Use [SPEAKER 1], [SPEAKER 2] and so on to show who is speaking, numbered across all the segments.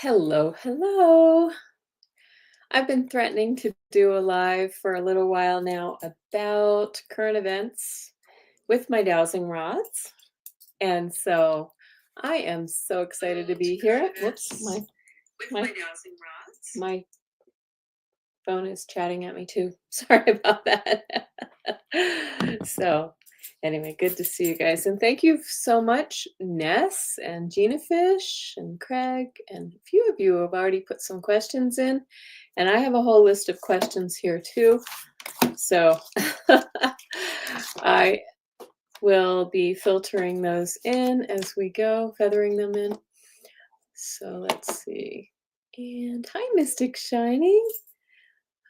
[SPEAKER 1] Hello, hello. I've been threatening to do a live for a little while now about current events with my dowsing rods. And so I am so excited to be here. Whoops, my my phone is chatting at me too. Sorry about that. So anyway, good to see you guys. And thank you so much, Ness and Gina Fish and Craig. And a few of you have already put some questions in. And I have a whole list of questions here too. So I will be filtering those in as we go, feathering them in. So let's see. And hi, Mystic Shining.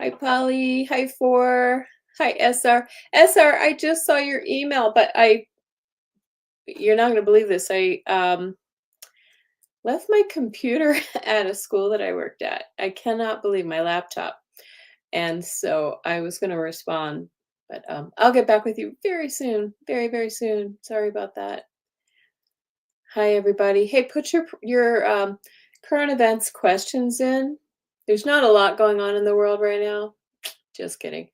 [SPEAKER 1] Hi, Polly. Hi, Four. Hi, SR. SR, I just saw your email, but you're not going to believe this. I left my computer at a school that I worked at. I cannot believe my laptop. And so I was going to respond, but I'll get back with you very soon. Very, very soon. Sorry about that. Hi, everybody. Hey, put your current events questions in. There's not a lot going on in the world right now. Just kidding.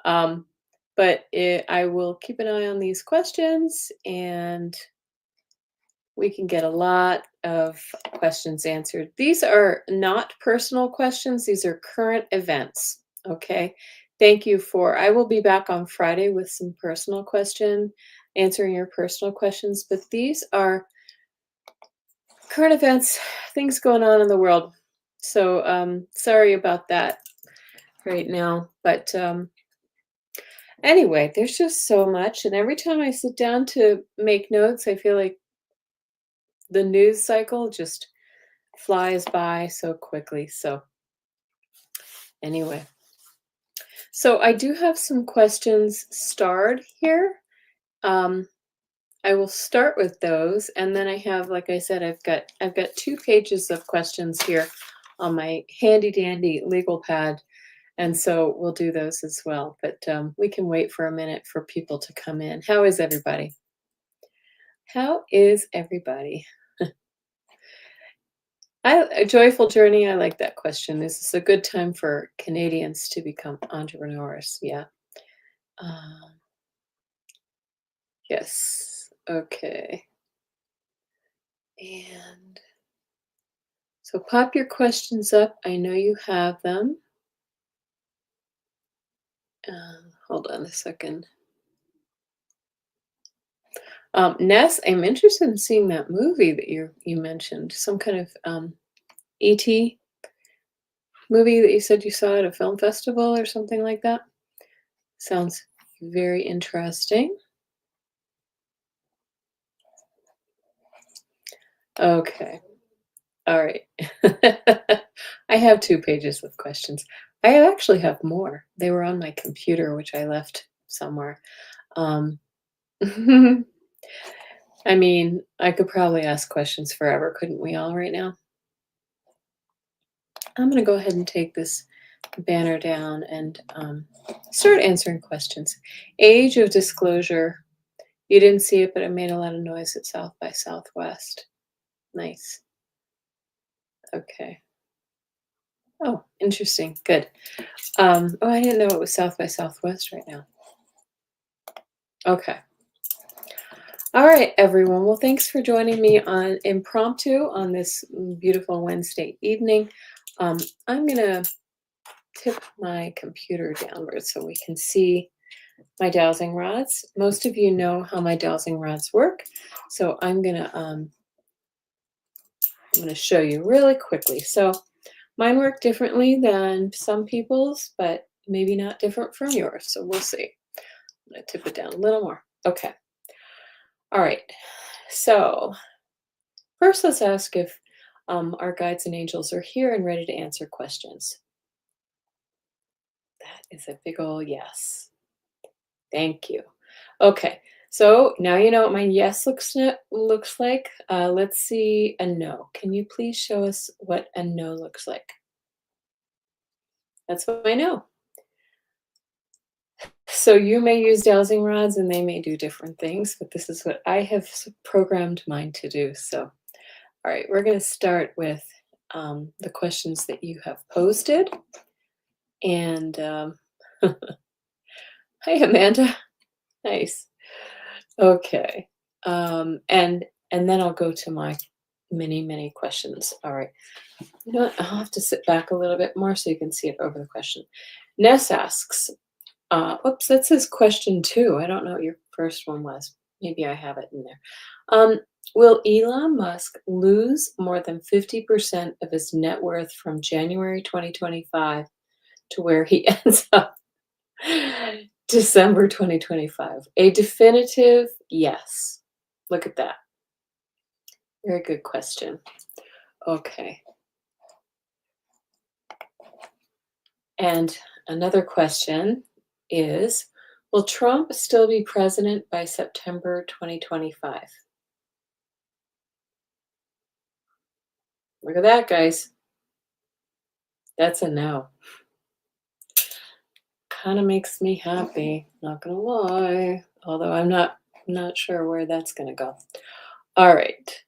[SPEAKER 1] But I will keep an eye on these questions and we can get a lot of questions answered. These are not personal questions. These are current events. Okay. Thank you I will be back on Friday with some personal answering your personal questions, but these are current events, things going on in the world. So sorry about that right now, but anyway, there's just so much. And every time I sit down to make notes, I feel like the news cycle just flies by so quickly. So anyway, so I do have some questions starred here. I will start with those, and then I have, like I said, I've got 2 pages of questions here on my handy dandy legal pad, and so we'll do those as well. But we can wait for a minute for people to come in. How is everybody? How is everybody? A joyful journey. I like that question. This is a good time for Canadians to become entrepreneurs. Yeah. Um, yes. Okay. And so pop your questions up. I know you have them. Hold on a second. Ness, I'm interested in seeing that movie that you mentioned. Some kind of ET movie that you said you saw at a film festival or something like that. Sounds very interesting. Okay. All right. I have 2 pages of questions. I actually have more. They were on my computer, which I left somewhere. Um, I mean, I could probably ask questions forever, couldn't we all right now? I'm going to go ahead and take this banner down and start answering questions. Age of disclosure. You didn't see it, but it made a lot of noise at South by Southwest. Nice. Okay. Oh, interesting. Good. Oh, I didn't know it was South by Southwest right now. Okay. All right, everyone. Well, thanks for joining me on Impromptu on this beautiful Wednesday evening. I'm going to tip my computer downward so we can see my dowsing rods. Most of you know how my dowsing rods work, so I'm going to show you really quickly. So mine work differently than some people's, but maybe not different from yours. So we'll see. I'm going to tip it down a little more. Okay. All right. So first, let's ask if our guides and angels are here and ready to answer questions. That is a big ol' yes. Thank you. Okay. So now you know what my yes looks like. Let's see a no. Can you please show us what a no looks like? That's what I know. So you may use dowsing rods and they may do different things, but this is what I have programmed mine to do. So, all right, we're going to start with the questions that you have posted. And hi, Amanda. Nice. Okay. And then I'll go to my many questions. All right. You know what? I'll have to sit back a little bit more so you can see it over the question. Ness asks, oops, that says question 2. I don't know what your first one was. Maybe I have it in there. Will Elon Musk lose more than 50% of his net worth from January 2025 to where he ends up December 2025? A definitive yes. Look at that. Very good question. Okay. And another question is, will Trump still be president by September 2025? Look at that, guys. That's a no. Kind of makes me happy, not gonna lie. Although I'm not sure where that's gonna go. All right.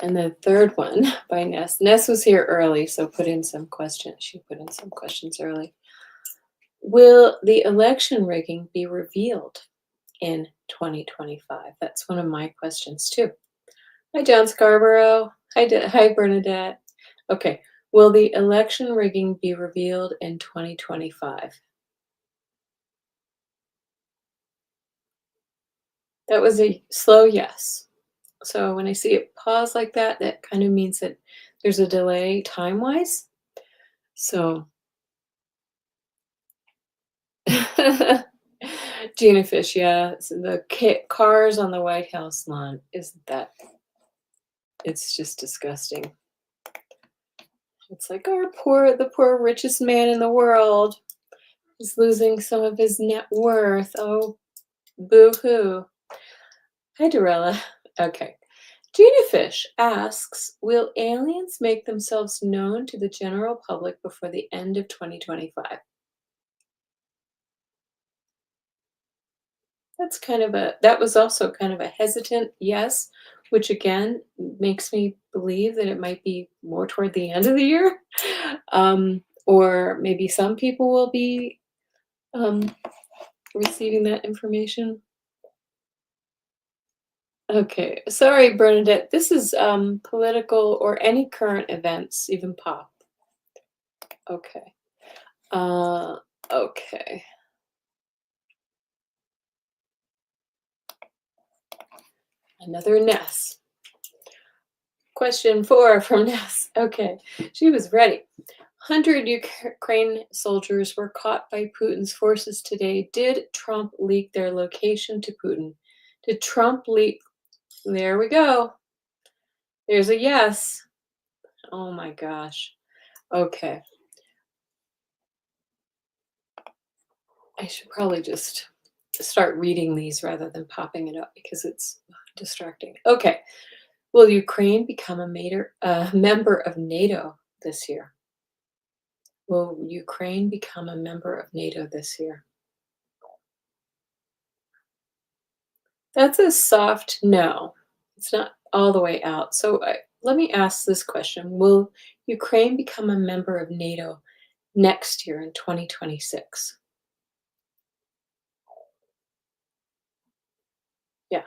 [SPEAKER 1] And the third one by Ness. Ness was here early, so put in some questions. She put in some questions early. Will the election rigging be revealed in 2025? That's one of my questions too. Hi, John Scarborough. Hi, Bernadette. Okay. Will the election rigging be revealed in 2025? That was a slow yes. So when I see it pause like that, that kind of means that there's a delay time-wise. So Gina Fish, yeah. So the cars on the White House lawn, isn't that? It's just disgusting. It's like the poor richest man in the world is losing some of his net worth. Oh, boo-hoo. Hi, Dorella. Okay. Gina Fish asks, will aliens make themselves known to the general public before the end of 2025? That was also kind of a hesitant yes, which again makes me believe that it might be more toward the end of the year. Or maybe some people will be receiving that information. Okay, sorry, Bernadette. This is political or any current events, even pop. Okay. Okay. Another Ness. Question 4 from Ness. Okay, she was ready. 100 Ukraine soldiers were caught by Putin's forces today. Did Trump leak their location to Putin? Did Trump leak? There we go. There's a yes. Oh my gosh. Okay. I should probably just start reading these rather than popping it up because it's distracting. Okay. Will Ukraine become a member of NATO this year? Will Ukraine become a member of NATO this year? That's a soft no. It's not all the way out. So let me ask this question. Will Ukraine become a member of NATO next year in 2026? Yeah,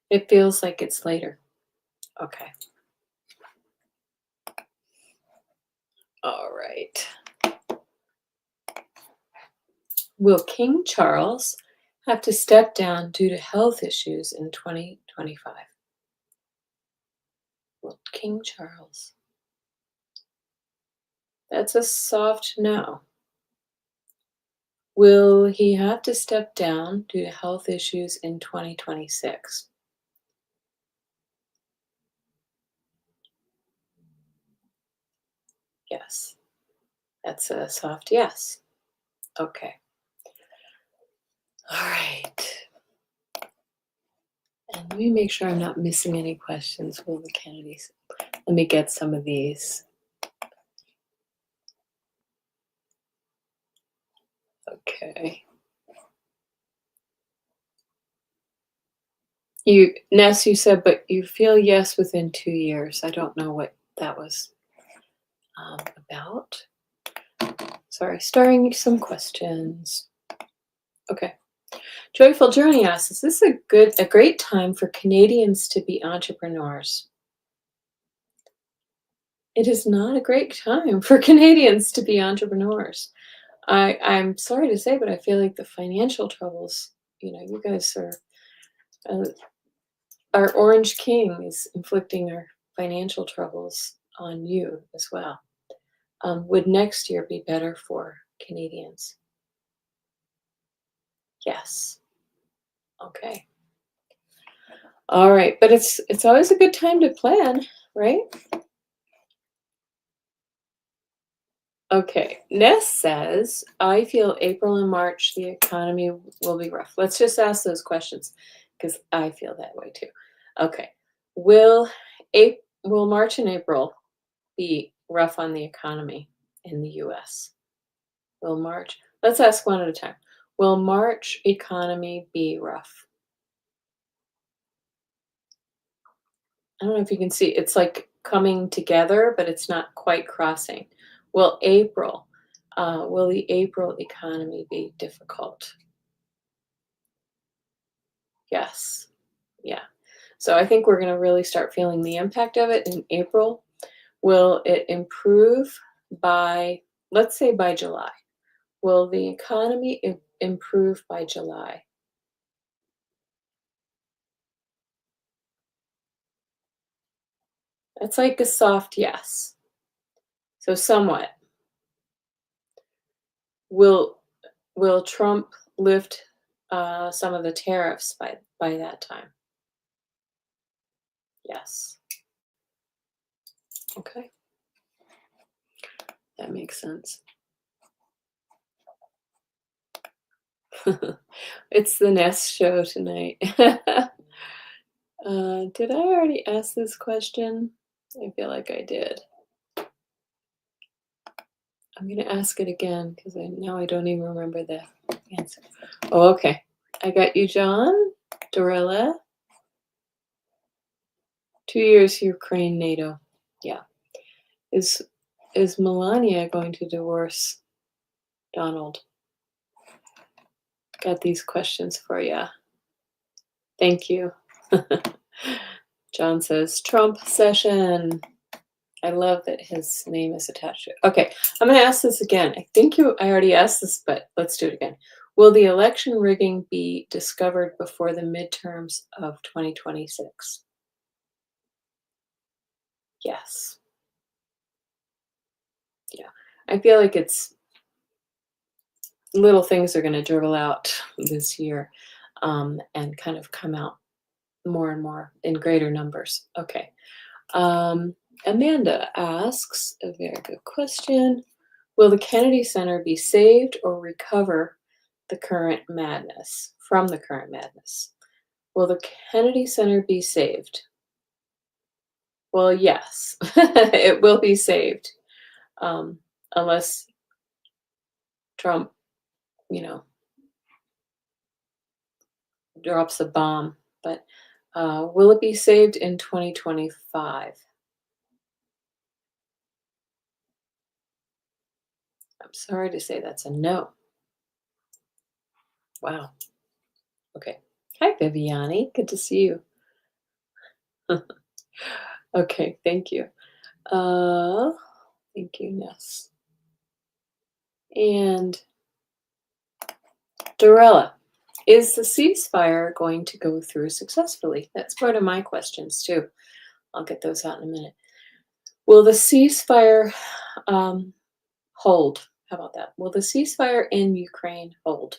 [SPEAKER 1] it feels like it's later. Okay. All right. Will King Charles have to step down due to health issues in 2025? Will King Charles? That's a soft no. Will he have to step down due to health issues in 2026? Yes. That's a soft yes. Okay. All right. And let me make sure I'm not missing any questions. Will the Kennedys? Let me get some of these. Okay. Ness, you said, but you feel yes within 2 years. I don't know what that was about. Sorry, starting some questions. Okay. Joyful Journey asks, is this a great time for Canadians to be entrepreneurs? It is not a great time for Canadians to be entrepreneurs. I'm sorry to say, but I feel like the financial troubles, you guys are, uh, our Orange King is inflicting our financial troubles on you as well. Would next year be better for Canadians? Yes. Okay. All right, but it's always a good time to plan, right? Okay. Ness says, I feel April and March the economy will be rough. Let's just ask those questions because I feel that way too. Okay. Will will March and April be rough on the economy in the US? Will March? Let's ask one at a time. Will March economy be rough? I don't know if you can see. It's like coming together, but it's not quite crossing. Will will the April economy be difficult? Yes. Yeah. So I think we're going to really start feeling the impact of it in April. Will it improve by, let's say, by July? Will the economy improve by July? That's like a soft yes. So somewhat. Will will Trump lift some of the tariffs by that time? Yes. Okay, that makes sense. It's the Nest show tonight. Did I already ask this question? I feel like I did. I'm gonna ask it again because now I don't even remember the answer. Oh, okay. I got you, John. Dorella. 2 years Ukraine, NATO. Yeah. Is is Melania going to divorce Donald? Got these questions for you. Thank you. John says Trump session. I love that his name is attached to it. Okay, I'm going to ask this again. I already asked this, but let's do it again. Will the election rigging be discovered before the midterms of 2026? Yes. Yeah. I feel like it's little things are going to dribble out this year and kind of come out more and more in greater numbers. Okay. Amanda asks a very good question. Will the Kennedy Center be saved or recover the current madness from the current madness? Will the Kennedy Center be saved? Well, yes, it will be saved unless Trump, you know, drops a bomb. But will it be saved in 2025? I'm sorry to say that's a no. Wow. Okay. Hi, Viviani. Good to see you. Okay, thank you. Thank you, Ness. And Dorella, is the ceasefire going to go through successfully? That's part of my questions too. I'll get those out in a minute. Will the ceasefire hold? How about that? Will the ceasefire in Ukraine hold?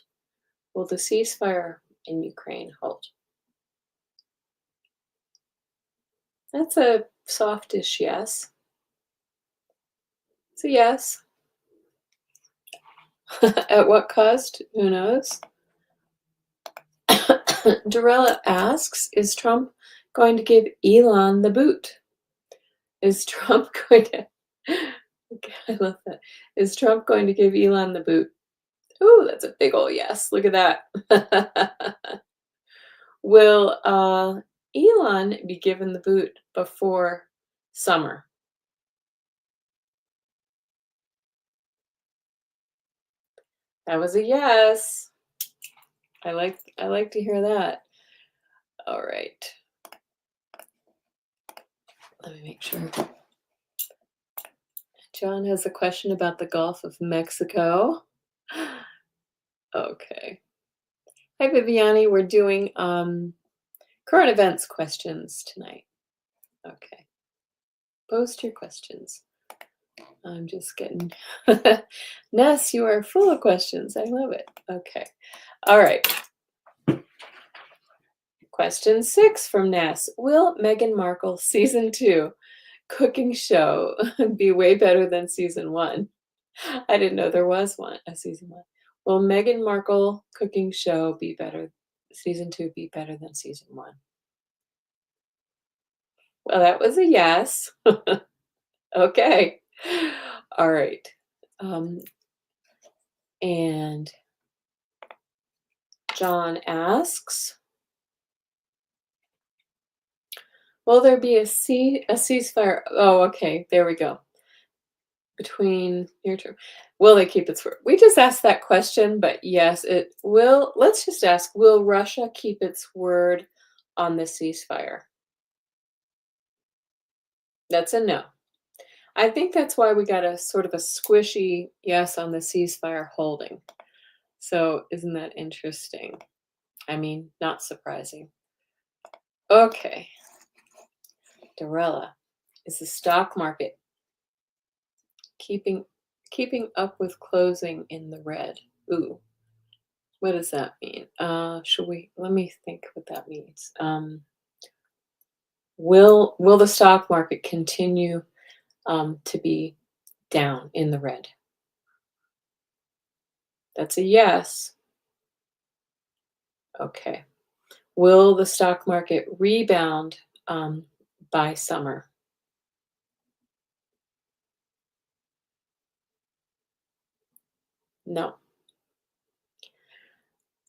[SPEAKER 1] Will the ceasefire in Ukraine hold? That's a softish yes. It's a yes. At what cost? Who knows? Dorella asks, is Trump going to give Elon the boot? Is Trump going to okay, I love that. Is Trump going to give Elon the boot? Ooh, that's a big ol' yes. Look at that. Will Elon be given the boot before summer? That was a yes. I like to hear that. All right. Let me make sure. John has a question about the Gulf of Mexico. Okay. Hi, Viviani. We're doing current events questions tonight. Okay. Post your questions. I'm just getting. Ness, you are full of questions. I love it. Okay. All right. Question 6 from Ness. Will Meghan Markle season 2 cooking show be way better than season 1? I didn't know there was a season 1. Will Meghan Markle cooking show be better, season 2 be better than season 1? Well, that was a yes. Okay. All right. Um, and John asks, will there be a ceasefire? Oh, okay. There we go. Between near term. Will they keep its word? We just asked that question, but yes, it will. Let's just ask, will Russia keep its word on the ceasefire? That's a no. I think that's why we got a sort of a squishy yes on the ceasefire holding. So isn't that interesting? I mean, not surprising. Okay. Dorella, is the stock market keeping up with closing in the red? Ooh, what does that mean? Should we? Let me think what that means. Will the stock market continue to be down in the red? That's a yes. Okay. Will the stock market rebound by summer? No.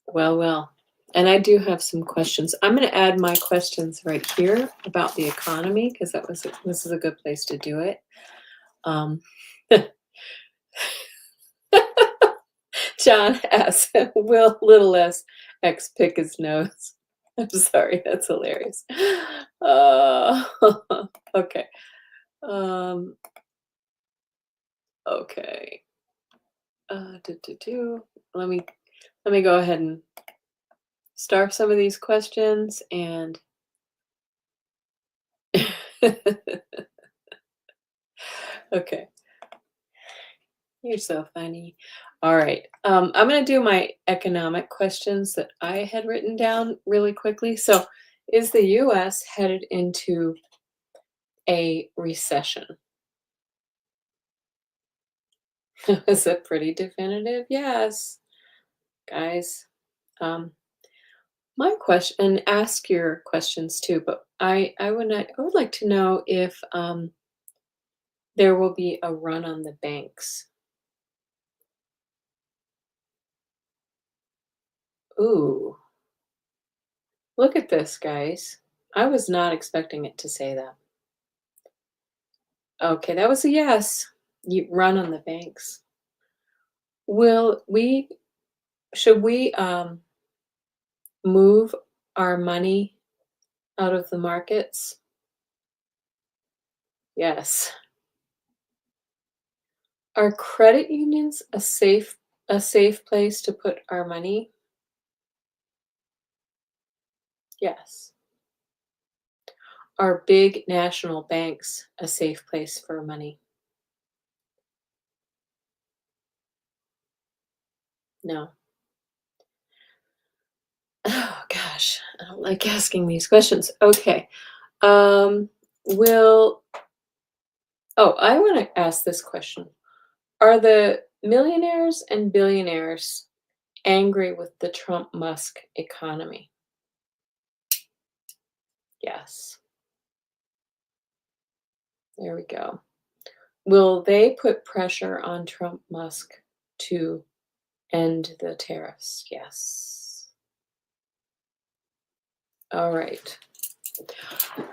[SPEAKER 1] Well. And I do have some questions. I'm going to add my questions right here about the economy because this is a good place to do it. John asks, will little X pick his nose? I'm sorry, that's hilarious. Uh, okay. Um, okay. Let me go ahead and start some of these questions and okay. You're so funny. All right. I'm going to do my economic questions that I had written down really quickly. So, is the US headed into a recession? Is it pretty definitive? Yes. Guys, um, my question, and ask your questions too, but I would like to know if there will be a run on the banks. Ooh, look at this, guys. I was not expecting it to say that. Okay, that was a yes. You run on the banks. Will we should we move our money out of the markets? Yes. Are credit unions a safe place to put our money? Yes. Are big national banks a safe place for money? No. Oh gosh, I don't like asking these questions. Okay. Will I want to ask this question. Are the millionaires and billionaires angry with the Trump Musk economy? Yes. There we go. Will they put pressure on Trump Musk to end the tariffs? Yes. All right.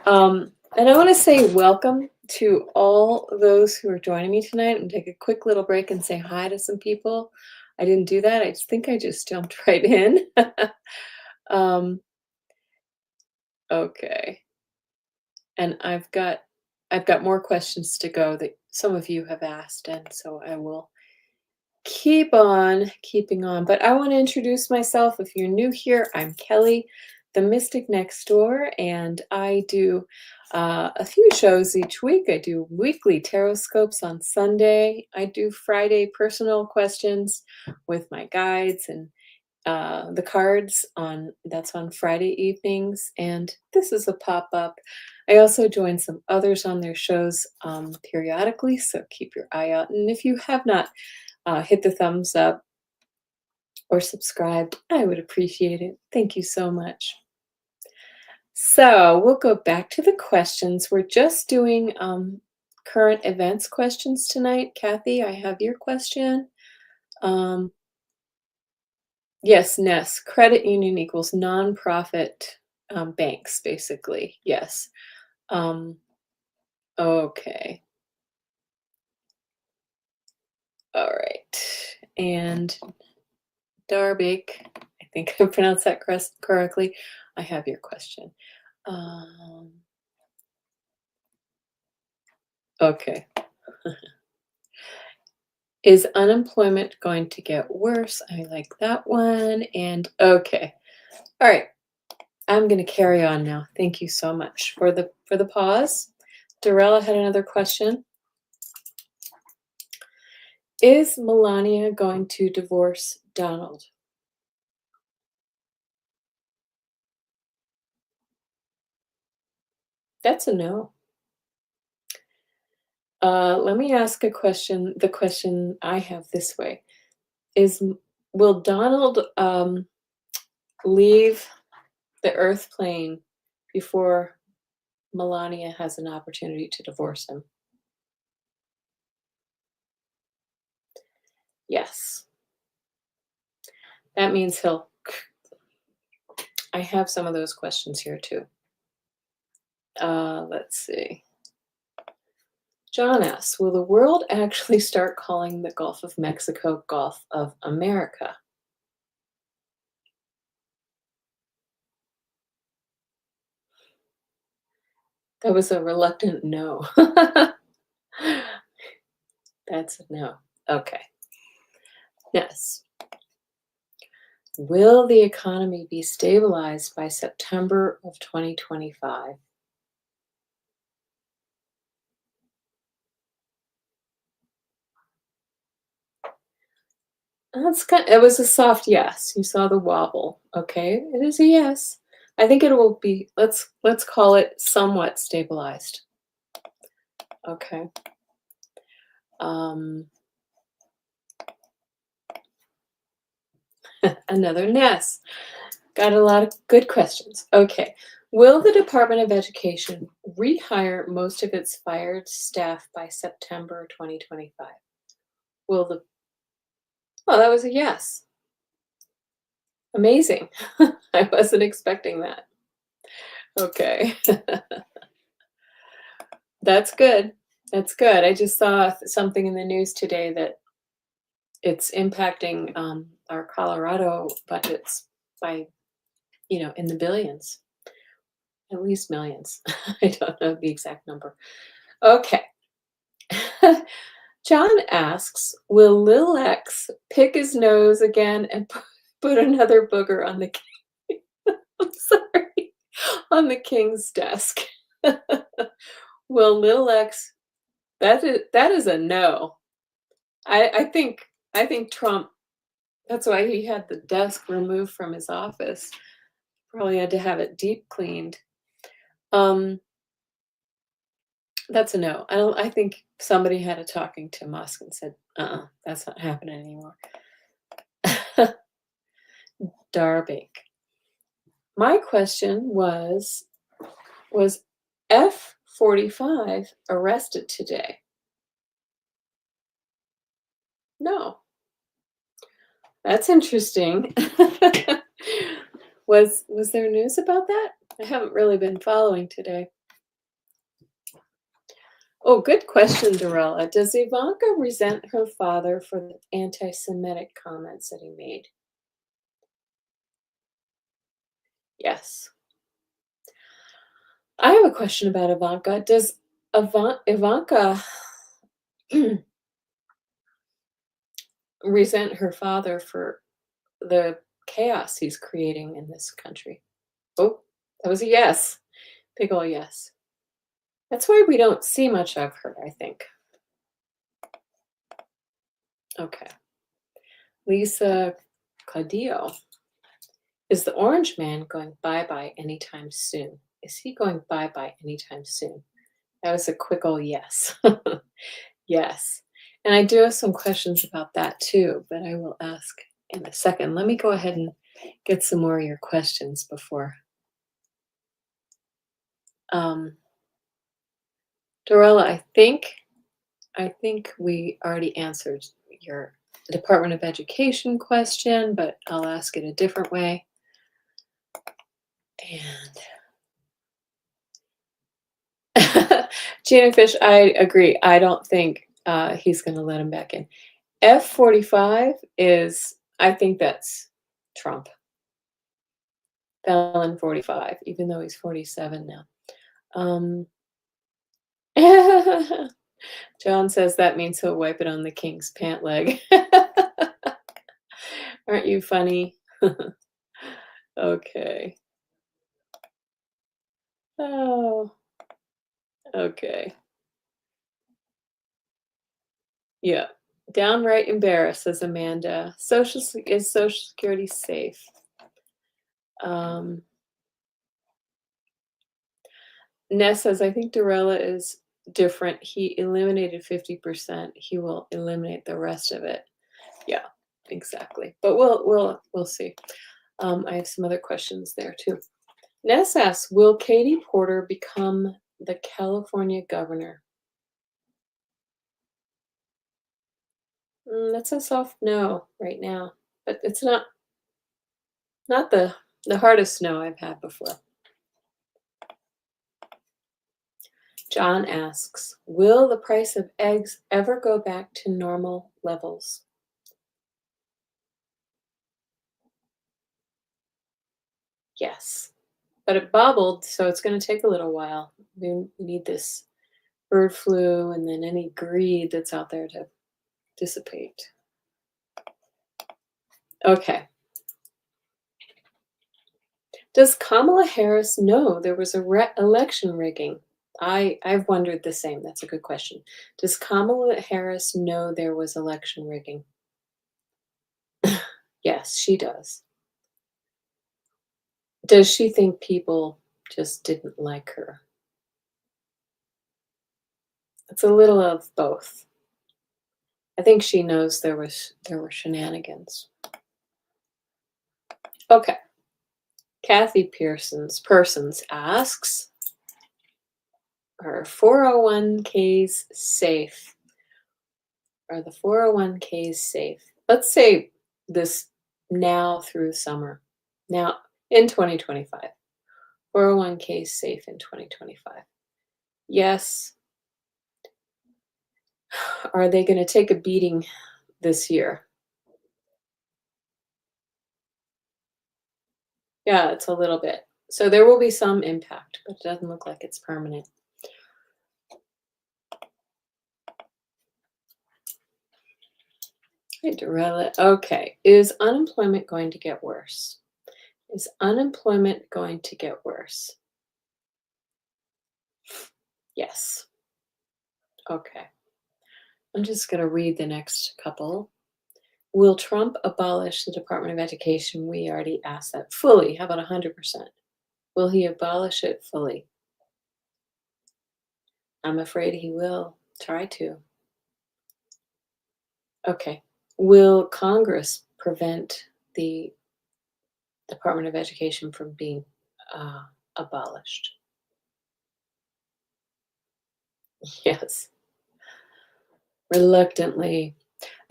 [SPEAKER 1] And I want to say welcome to all those who are joining me tonight and take a quick little break and say hi to some people. I didn't do that. I just jumped right in. um, okay. And I've got more questions to go that some of you have asked, and so I will keep on keeping on. But I want to introduce myself. If you're new here, I'm Kelly, the Mystic Next Door, and I do a few shows each week. I do weekly tarot scopes on Sunday. I do Friday personal questions with my guides and the cards on Friday evenings, and this is a pop-up. I also join some others on their shows periodically, so keep your eye out. And if you have not hit the thumbs up or subscribed, I would appreciate it. Thank you so much. So we'll go back to the questions. We're just doing current events questions tonight. Kathy, I have your question. Um, yes, Ness, credit union equals nonprofit banks, basically. Yes. Um, okay. All right. And Darbeek, I think I pronounced that correctly. I have your question. Okay. Is unemployment going to get worse? I like that one. And okay. All right. I'm going to carry on now. Thank you so much for the pause. Dorella had another question. Is Melania going to divorce Donald? That's a no. Let me ask a question. The question I have this way is: will Donald leave the Earth plane before Melania has an opportunity to divorce him? Yes. That means he'll. I have some of those questions here too. Let's see. John asks, will the world actually start calling the Gulf of Mexico Gulf of America? That was a reluctant no. That's a no. Okay. Yes. Will the economy be stabilized by September of 2025? It was a soft yes. You saw the wobble. Okay. It is a yes. I think it will be, let's call it somewhat stabilized. Okay. Another Ness. Got a lot of good questions. Okay. Will the Department of Education rehire most of its fired staff by September 2025? Will the Oh, that was a yes. Amazing. I wasn't expecting that. Okay. That's good. That's good. I just saw something in the news today that it's impacting our Colorado budgets by, in the billions, at least millions. I don't know the exact number. Okay. John asks, will Lil X pick his nose again and put another booger on the king? I'm sorry, on the king's desk? Will Lil X? That is a no. I think Trump. That's why he had the desk removed from his office. Probably had to have it deep cleaned. Um, that's a no. I think somebody had a talking to Musk and said, that's not happening anymore. Darbeek. My question was F-45 arrested today? No. That's interesting. Was there news about that? I haven't really been following today. Oh, good question, Dorella. Does Ivanka resent her father for the anti-Semitic comments that he made? Yes. I have a question about Ivanka. Does Ivanka resent her father for the chaos he's creating in this country? Oh, that was a yes. Big ol' yes. That's why we don't see much of her, I think. Okay. Lisa Cadillo. Is the orange man going bye-bye anytime soon? Is he going bye-bye anytime soon? That was a quick old yes. Yes. And I do have some questions about that too, but I will ask in a second. Let me go ahead and get some more of your questions before. Um, Dorella, I think we already answered your Department of Education question, but I'll ask it a different way. And Gina Fish, I agree. I don't think he's going to let him back in. F-45 is, I think that's Trump. Felon 45, even though he's 47 now. Um, John says that means he'll wipe it on the king's pant leg. Aren't you funny? Okay. Oh, okay. Yeah. Downright embarrassed, says Amanda. Is Social Security safe? Um, Ness says, I think Dorella is different. He eliminated 50%. He will eliminate the rest of it. Yeah, exactly. But we'll see. I have some other questions there too. Ness asks, will Katie Porter become the California governor? That's a soft no right now, but it's not the hardest no I've had before. John asks, will the price of eggs ever go back to normal levels? Yes, but it bobbled, so it's going to take a little while. We need this bird flu and then any greed that's out there to dissipate. Okay. Does Kamala Harris know there was election rigging? I've wondered the same. That's a good question. Does Kamala Harris know there was election rigging? Yes, she does. Does she think people just didn't like her? It's a little of both. I think she knows there were shenanigans. Okay. Kathy Persons asks, are 401ks safe? Are the 401ks safe? Let's say this now through summer. Now in 2025. 401ks safe in 2025. Yes. Are they going to take a beating this year? Yeah, it's a little bit. So there will be some impact, but it doesn't look like it's permanent. Hey, Dorella. Okay. Is unemployment going to get worse? Is unemployment going to get worse? Yes. Okay. I'm just going to read the next couple. Will Trump abolish the Department of Education? We already asked that. Fully. How about 100%? Will he abolish it fully? I'm afraid he will try to. Okay. Will Congress prevent the Department of Education from being abolished? Yes. Reluctantly.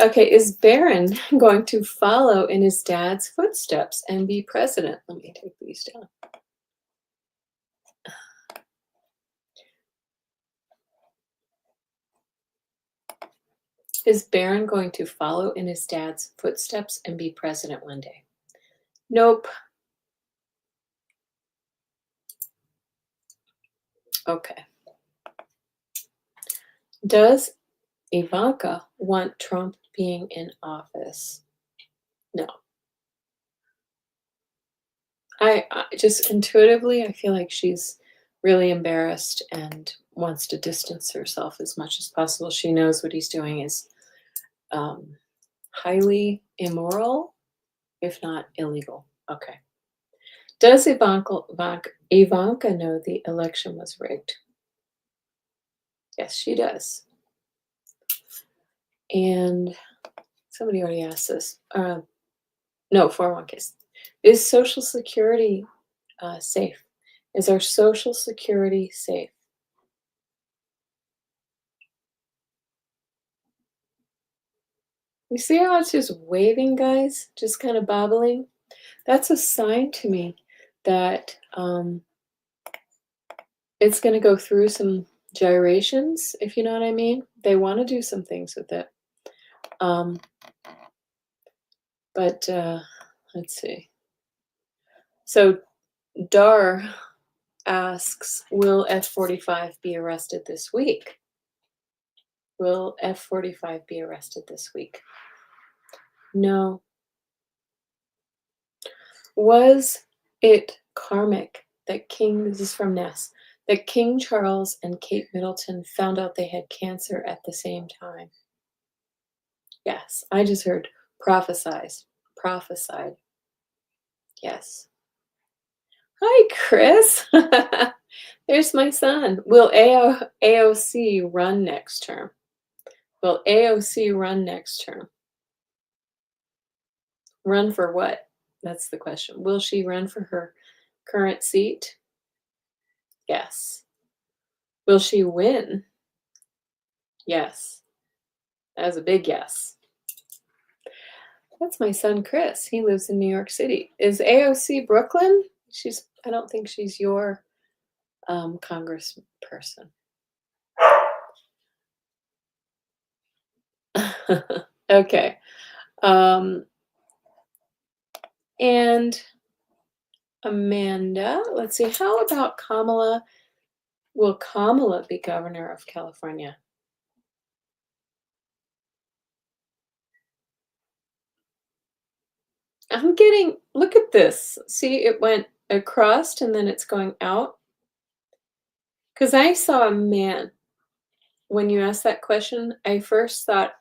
[SPEAKER 1] Okay, is Barron going to follow in his dad's footsteps and be president? Let me take these down. Is Barron going to follow in his dad's footsteps and be president one day? Nope. Okay. Does Ivanka want Trump being in office? No. I just intuitively, I feel like she's really embarrassed and wants to distance herself as much as possible. She knows what he's doing is um, highly immoral, if not illegal. Okay. Does Ivanka know the election was rigged? Yes, she does. And somebody already asked this. No, 401ks. Is Social Security safe? Is our Social Security safe? You see how it's just waving, guys? Just kind of bobbling? That's a sign to me that it's going to go through some gyrations, if you know what I mean. They want to do some things with it. But let's see. So Dar asks, will F-45 be arrested this week? Will F-45 be arrested this week? No. Was it karmic that this is from Ness, that King Charles and Kate Middleton found out they had cancer at the same time? Yes, I just heard prophesied. Yes. Hi, Chris. There's my son. Will AOC run next term? Will AOC run next term? Run for what? That's the question. Will she run for her current seat? Yes. Will she win? Yes. That was a big yes. That's my son, Chris. He lives in New York City. Is AOC Brooklyn? I don't think she's your congressperson. Okay. And Amanda, let's see. How about Kamala? Will Kamala be governor of California? Look at this. See, it went across and then it's going out. Because I saw a man. When you asked that question, I first thought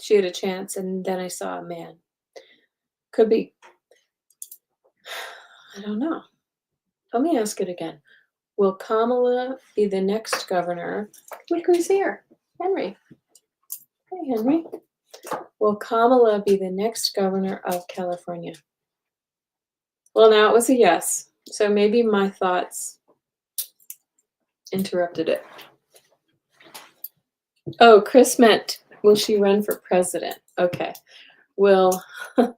[SPEAKER 1] she had a chance, and then I saw a man. Could be. I don't know. Let me ask it again. Will Kamala be the next governor? Look who's here. Henry. Hey, Henry. Will Kamala be the next governor of California? Well, now it was a yes. So maybe my thoughts interrupted it. Oh, Chris meant, will she run for president? Okay. Will, I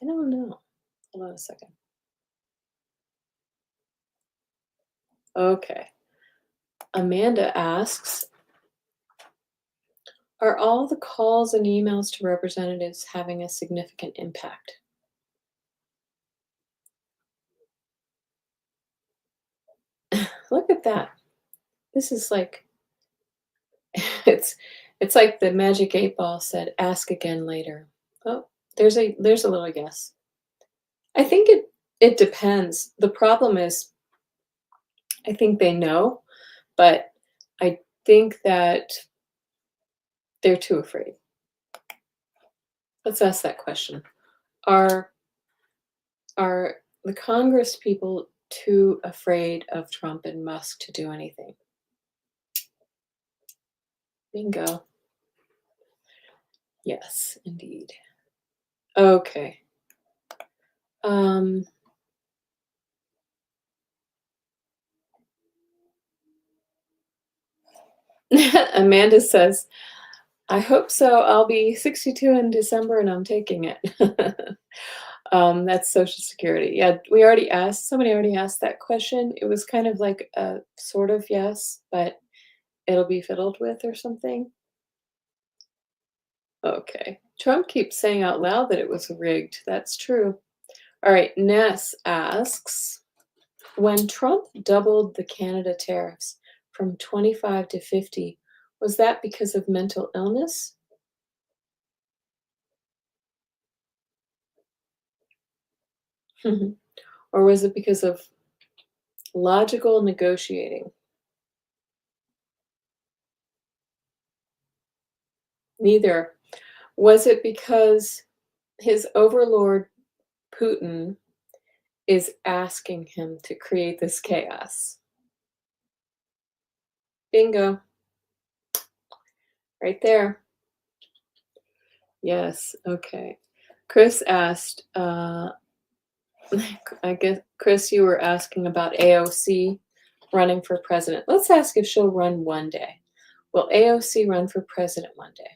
[SPEAKER 1] don't know. Hold on a second. Okay. Amanda asks, are all the calls and emails to representatives having a significant impact? Look at that. This is like, it's like the magic 8-ball said, ask again later. Oh, there's a little yes. I think it depends. The problem is, I think they know, but I think that they're too afraid. Let's ask that question. Are the Congress people too afraid of Trump and Musk to do anything? Bingo. Yes, indeed. Okay. Amanda says, I hope so. I'll be 62 in December and I'm taking it. That's Social Security. Yeah, we already asked somebody already asked that question. It was kind of like a sort of yes, but it'll be fiddled with or something. Okay. Trump keeps saying out loud that it was rigged. That's true. All right. Ness asks, when Trump doubled the Canada tariffs from 25 to 50, was that because of mental illness? Or was it because of logical negotiating? Neither. Was it because his overlord, Putin, is asking him to create this chaos? Bingo. Right there. Yes. Okay. Chris asked, I guess, Chris, you were asking about AOC running for president. Let's ask if she'll run one day. Will AOC run for president one day?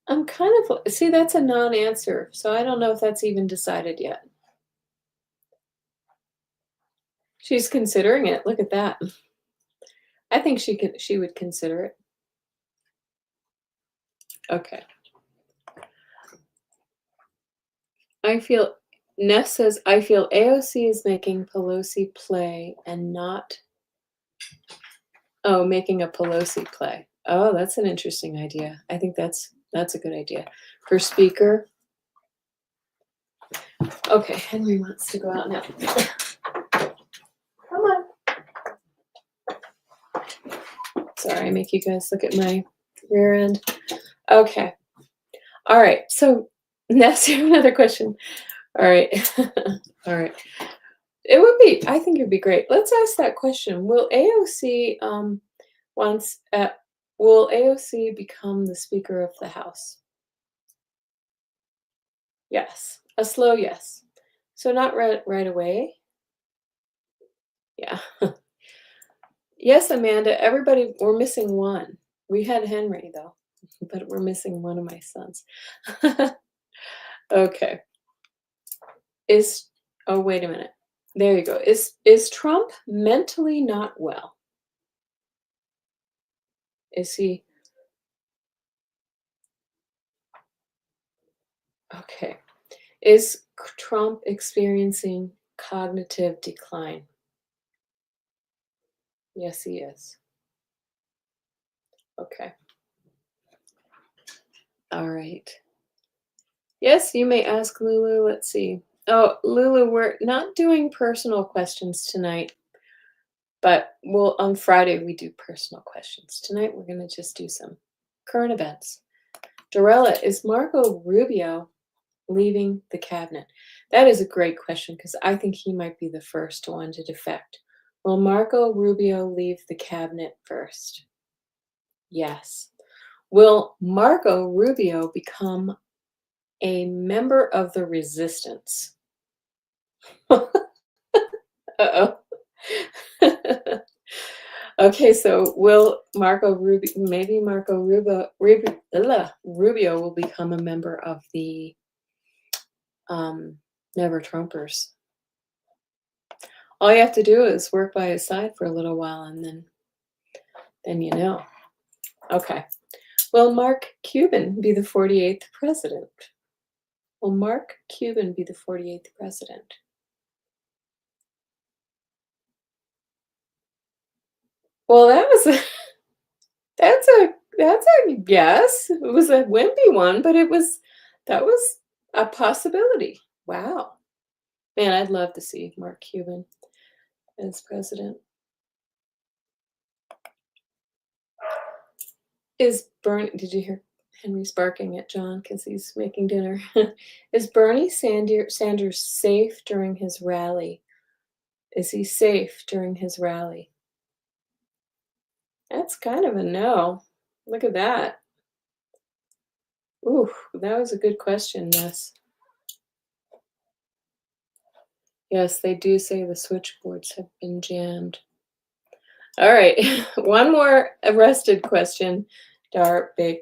[SPEAKER 1] I'm kind of, see, that's a non answer. So I don't know if that's even decided yet. She's considering it. Look at that. I think she would consider it. Okay. I feel Ness says I feel AOC is making Pelosi play and not making a Pelosi play. Oh, that's an interesting idea. I think that's a good idea. For speaker. Okay, Henry wants to go out now. Come on. Sorry, I make you guys look at my rear end. Okay. All right. So Ness, you have another question. All right. All right. It would be, I think it'd be great. Let's ask that question. Once will AOC become the Speaker of the House? Yes. A slow yes. So not right away. Yeah. Yes, Amanda. Everybody, we're missing one. We had Henry though, but we're missing one of my sons. Okay. Wait a minute. There you go. Is Trump mentally not well? Is he okay? Is Trump experiencing cognitive decline? Yes, he is. Okay. All right. Yes, you may ask Lulu. Let's see. Oh, Lulu, we're not doing personal questions tonight, but on Friday we do personal questions. Tonight we're going to just do some current events. Dorella, is Marco Rubio leaving the cabinet? That is a great question because I think he might be the first one to defect. Will Marco Rubio leave the cabinet first? Yes. Will Marco Rubio become a member of the resistance? Uh-oh. Okay, so maybe Rubio will become a member of the Never Trumpers. All you have to do is work by his side for a little while and then you know. Okay. Will Mark Cuban be the 48th president? Will Mark Cuban be the 48th president? Well, that's a guess. It was a wimpy one, but that was a possibility. Wow. Man, I'd love to see Mark Cuban as president. Did you hear Henry's barking at John because he's making dinner? Is Bernie Sanders safe during his rally? Is he safe during his rally? That's kind of a no. Look at that. Ooh, that was a good question, Ness. Yes, they do say the switchboards have been jammed. All right, one more arrested question, Big.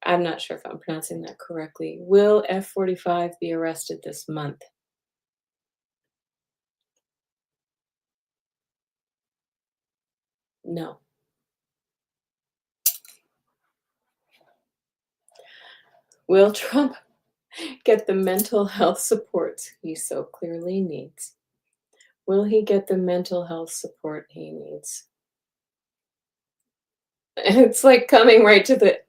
[SPEAKER 1] I'm not sure if I'm pronouncing that correctly. Will F-45 be arrested this month? No. Will Trump get the mental health supports he so clearly needs? Will he get the mental health support he needs? It's like coming right to the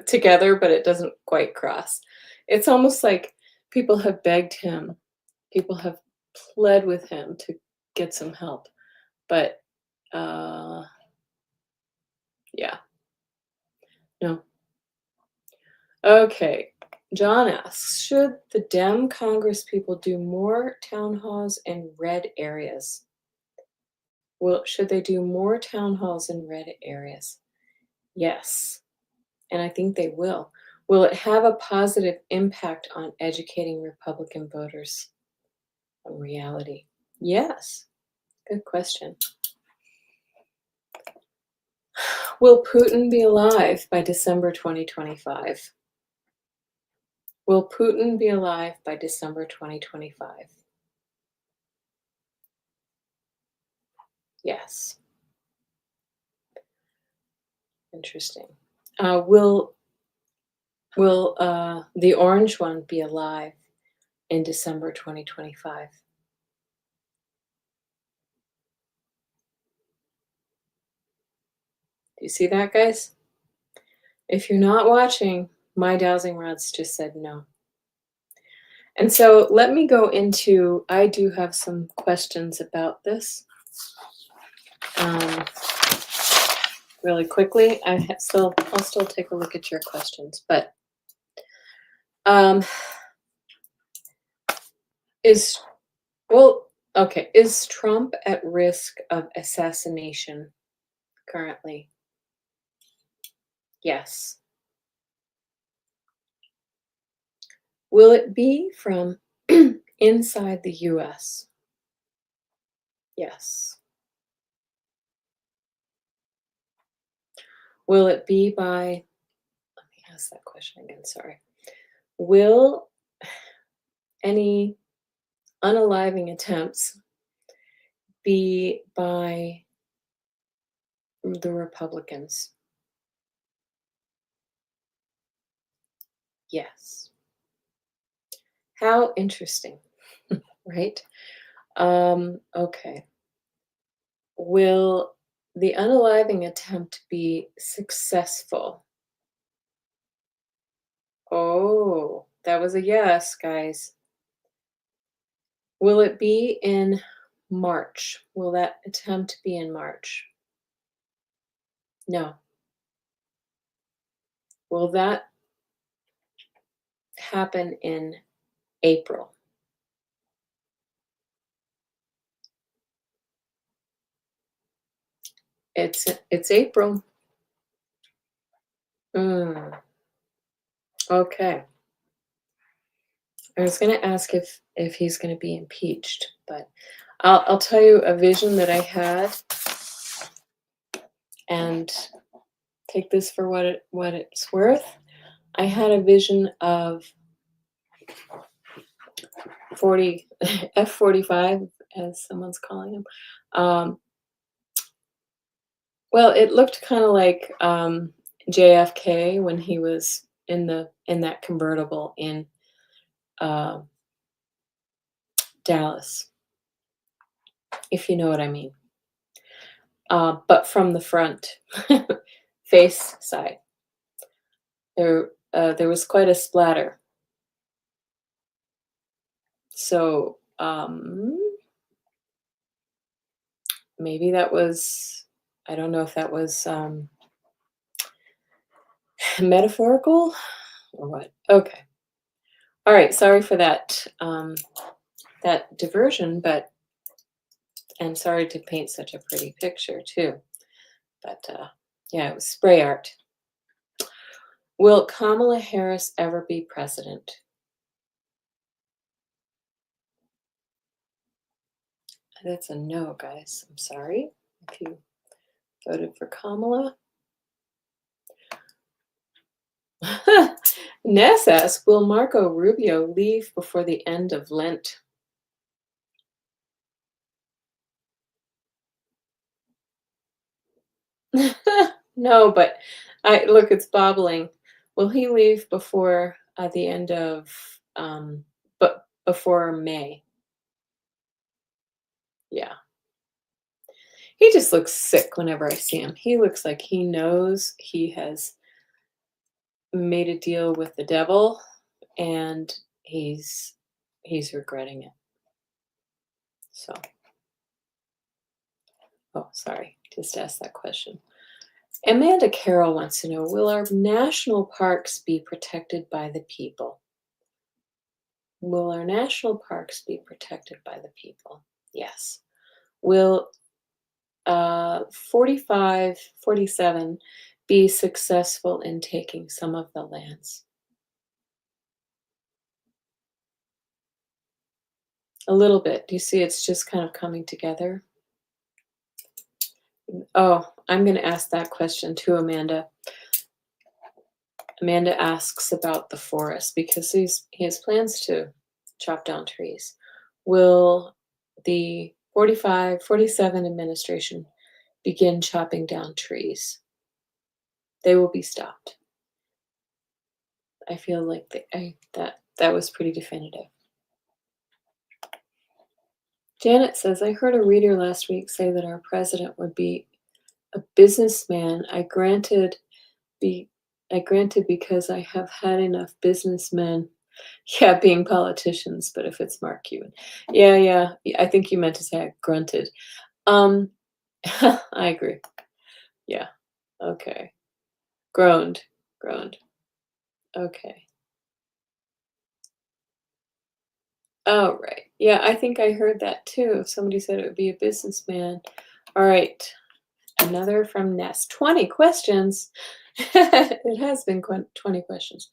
[SPEAKER 1] together, but it doesn't quite cross. It's almost like people have begged him, people have pled with him to get some help. But uh yeah, no. Okay. John asks, should the Dem Congress people do more town halls in red areas? Well, should they do more town halls in red areas? Yes, and I think they will. Will it have a positive impact on educating Republican voters on reality? Yes. Good question. Will Putin be alive by December 2025? Will Putin be alive by December 2025? Yes. Interesting. Will the orange one be alive in December 2025? Do you see that, guys? If you're not watching, my dowsing rods just said no. And so let me go into, I do have some questions about this. Really quickly, I'll still take a look at your questions, but is is Trump at risk of assassination currently? Yes. Will it be from inside the US? Yes. Will it be by, let me ask that question again, sorry. Will any unaliving attempts be by the Republicans? Yes. How interesting, right? Okay. Will the unaliving attempt be successful? Oh, that was a yes, guys. Will it be in March? Will that attempt be in March? No. Will that happen in April? It's April. Okay. I was going to ask if he's going to be impeached, but I'll tell you a vision that I had, and take this for what it's worth. I had a vision of 40 F-45, as someone's calling him. Well, it looked kind of like JFK when he was in that convertible in uh, Dallas, if you know what I mean. But from the front, face side, there was quite a splatter. So maybe that was, I don't know if that was metaphorical or what. Okay. All right. Sorry for that that diversion, but and sorry to paint such a pretty picture too. But yeah, it was spray art. Will Kamala Harris ever be president? That's a no, guys. I'm sorry if you voted for Kamala. Ness asks, will Marco Rubio leave before the end of Lent? No, but I look, it's bobbling. Will he leave before the end of but before May? Yeah. He just looks sick whenever I see him. He looks like he knows he has made a deal with the devil and he's regretting it. So, oh, sorry, just asked that question. Amanda Carroll wants to know, will our national parks be protected by the people? Will our national parks be protected by the people? Yes. Will 45, 47 be successful in taking some of the lands? A little bit. Do you see it's just kind of coming together? Oh, I'm going to ask that question too, Amanda. Amanda asks about the forest because he has plans to chop down trees. Will the 45, 47 administration begin chopping down trees? They will be stopped. I feel like that was pretty definitive. Janet says, I heard a reader last week say that our president would be a businessman. Be I granted because I have had enough businessmen, yeah, being politicians, but if it's Mark Cuban. Yeah. I think you meant to say I grunted. Um I agree. Yeah. Okay. Groaned. Groaned. Okay. Oh, right. Yeah, I think I heard that too. Somebody said it would be a businessman. All right. Another from Ness. 20 questions. It has been 20 questions.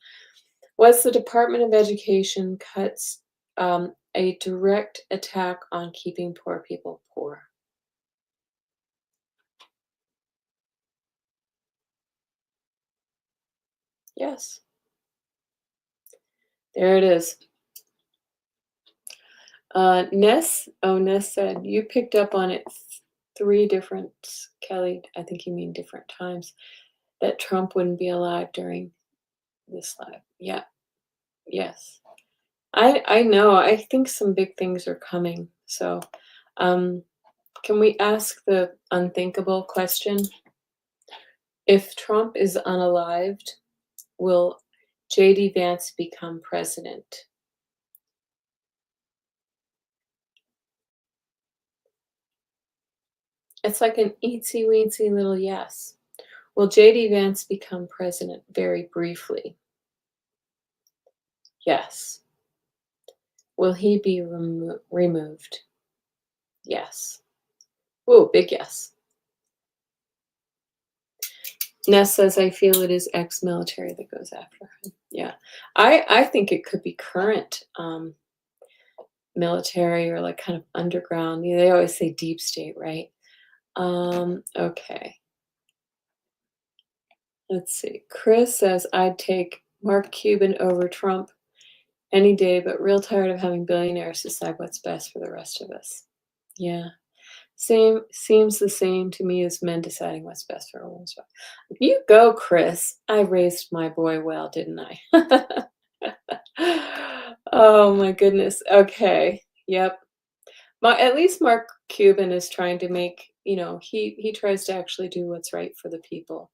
[SPEAKER 1] Was the Department of Education cuts a direct attack on keeping poor people poor? Yes. There it is. Ness said, you picked up on it three different, Kelly, I think you mean different times, that Trump wouldn't be alive during this live. Yeah, yes. I know. I think some big things are coming. So, um, can we ask the unthinkable question? If Trump is unalived, will JD Vance become president? It's like an eensy weensy little yes. Will JD Vance become president? Very briefly. Yes. Will he be removed? Yes. Ooh, big yes. Ness says, I feel it is ex-military that goes after him. Yeah. I think it could be current military or like kind of underground. They always say deep state, right? Okay. Let's see. Chris says, I'd take Mark Cuban over Trump any day, but real tired of having billionaires decide what's best for the rest of us. Yeah. Seems the same to me as men deciding what's best for a woman's life. You go, Chris. I raised my boy well, didn't I? Oh my goodness. Okay. Yep. At least Mark Cuban is trying to make, he tries to actually do what's right for the people.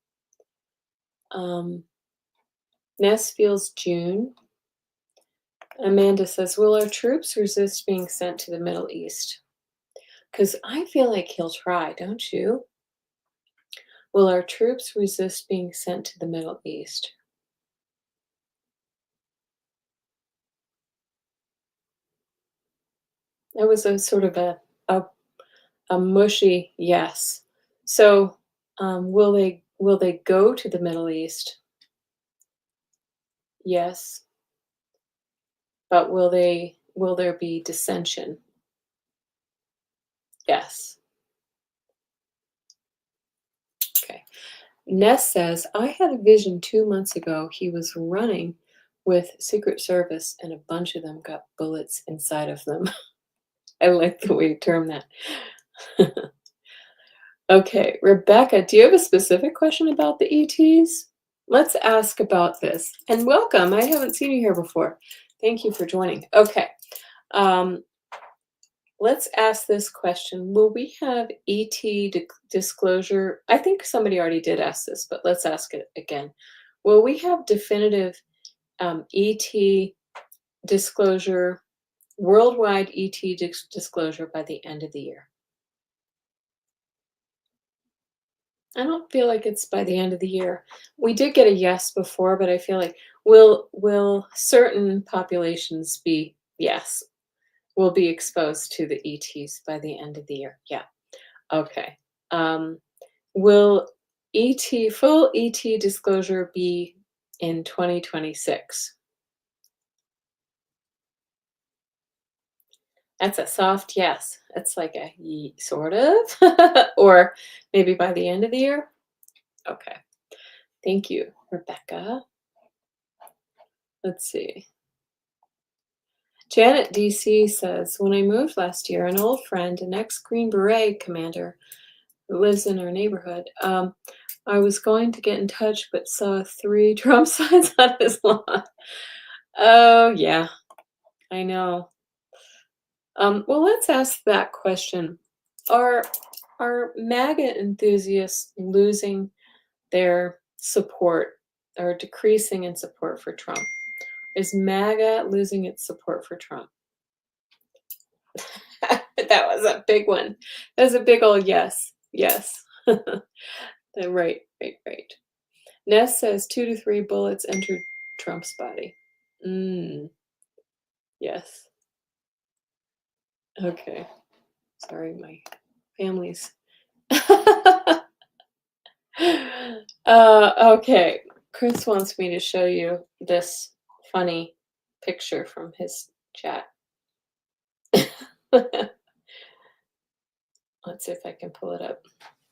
[SPEAKER 1] Ness feels June. Amanda says, will our troops resist being sent to the Middle East? Because I feel like he'll try, don't you? Will our troops resist being sent to the Middle East? That was a sort of a mushy yes. So, will they go to the Middle East? Yes, but will there be dissension? Yes. Okay. Ness says, I had a vision 2 months ago. He was running with Secret Service and a bunch of them got bullets inside of them. I like the way you term that. Okay, Rebecca, do you have a specific question about the ETs? Let's ask about this. And welcome. I haven't seen you here before. Thank you for joining. Okay. Um, let's ask this question. Will we have ET disclosure? I think somebody already did ask this, but let's ask it again. Will we have definitive ET disclosure, worldwide ET disclosure by the end of the year? I don't feel like it's by the end of the year. We did get a yes before, but I feel like will certain populations be yes, will be exposed to the ETs by the end of the year. Yeah. Okay. Um, will full ET disclosure be in 2026? That's a soft yes. It's like a sort of, or maybe by the end of the year. Okay. Thank you, Rebecca. Let's see. Janet DC says, when I moved last year, an old friend, an ex-Green Beret commander who lives in our neighborhood, I was going to get in touch, but saw 3 Trump signs on his lawn. Oh, yeah, I know. Well, let's ask that question. Are MAGA enthusiasts losing their support or decreasing in support for Trump? Is MAGA losing its support for Trump? That was a big one. That was a big old yes. Yes. Right. Ness says 2 to 3 bullets entered Trump's body. Yes. Okay. Sorry, my family's. Okay. Chris wants me to show you this funny picture from his chat. Let's see if I can pull it up.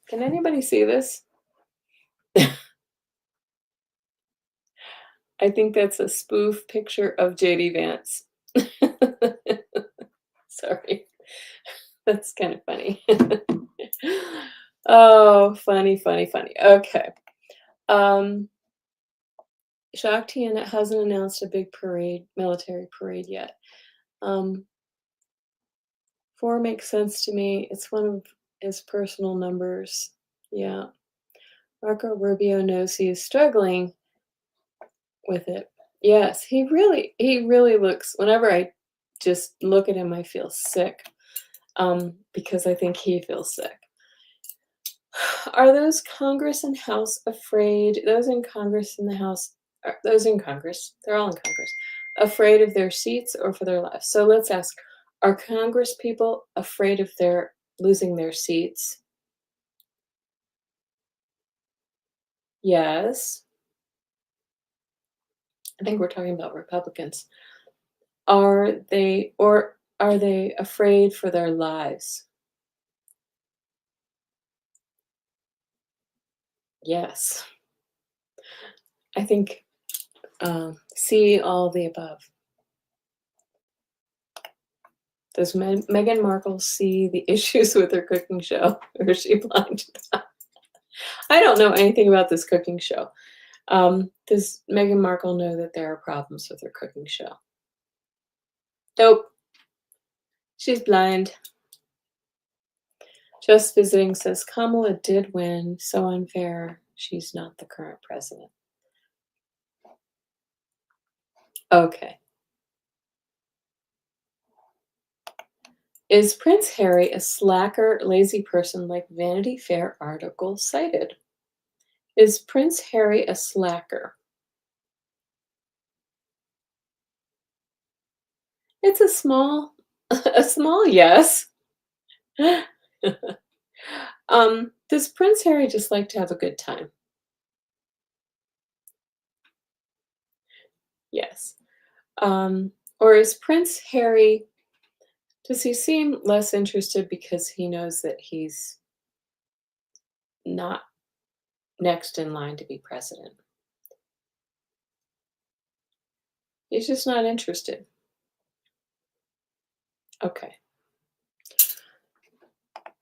[SPEAKER 1] Can anybody see this? I think that's a spoof picture of JD Vance. Sorry. That's kind of funny. Oh, funny. Okay. Shakti hasn't announced a big parade, military parade yet. 4 makes sense to me. It's one of his personal numbers. Yeah. Marco Rubio knows he is struggling with it. Yes, he really looks, whenever I just look at him, I feel sick, because I think he feels sick. Are those Congress and House afraid, those in Congress and the House, those in Congress, they're all in Congress, afraid of their seats or for their lives? So let's ask, are Congress people afraid of their losing their seats? Yes. I think we're talking about Republicans. Are they afraid for their lives? Yes. I think see all the above. Does Meghan Markle see the issues with her cooking show, or is she blind to that? I don't know anything about this cooking show. Does Meghan Markle know that there are problems with her cooking show? Nope. She's blind. Just Visiting says Kamala did win. So unfair. She's not the current president. Okay. Is Prince Harry a slacker, lazy person like Vanity Fair article cited? Is Prince Harry a slacker? It's a small yes. Does Prince Harry just like to have a good time? Yes. Or is Prince Harry, does he seem less interested because he knows that he's not next in line to be president. He's just not interested. Okay.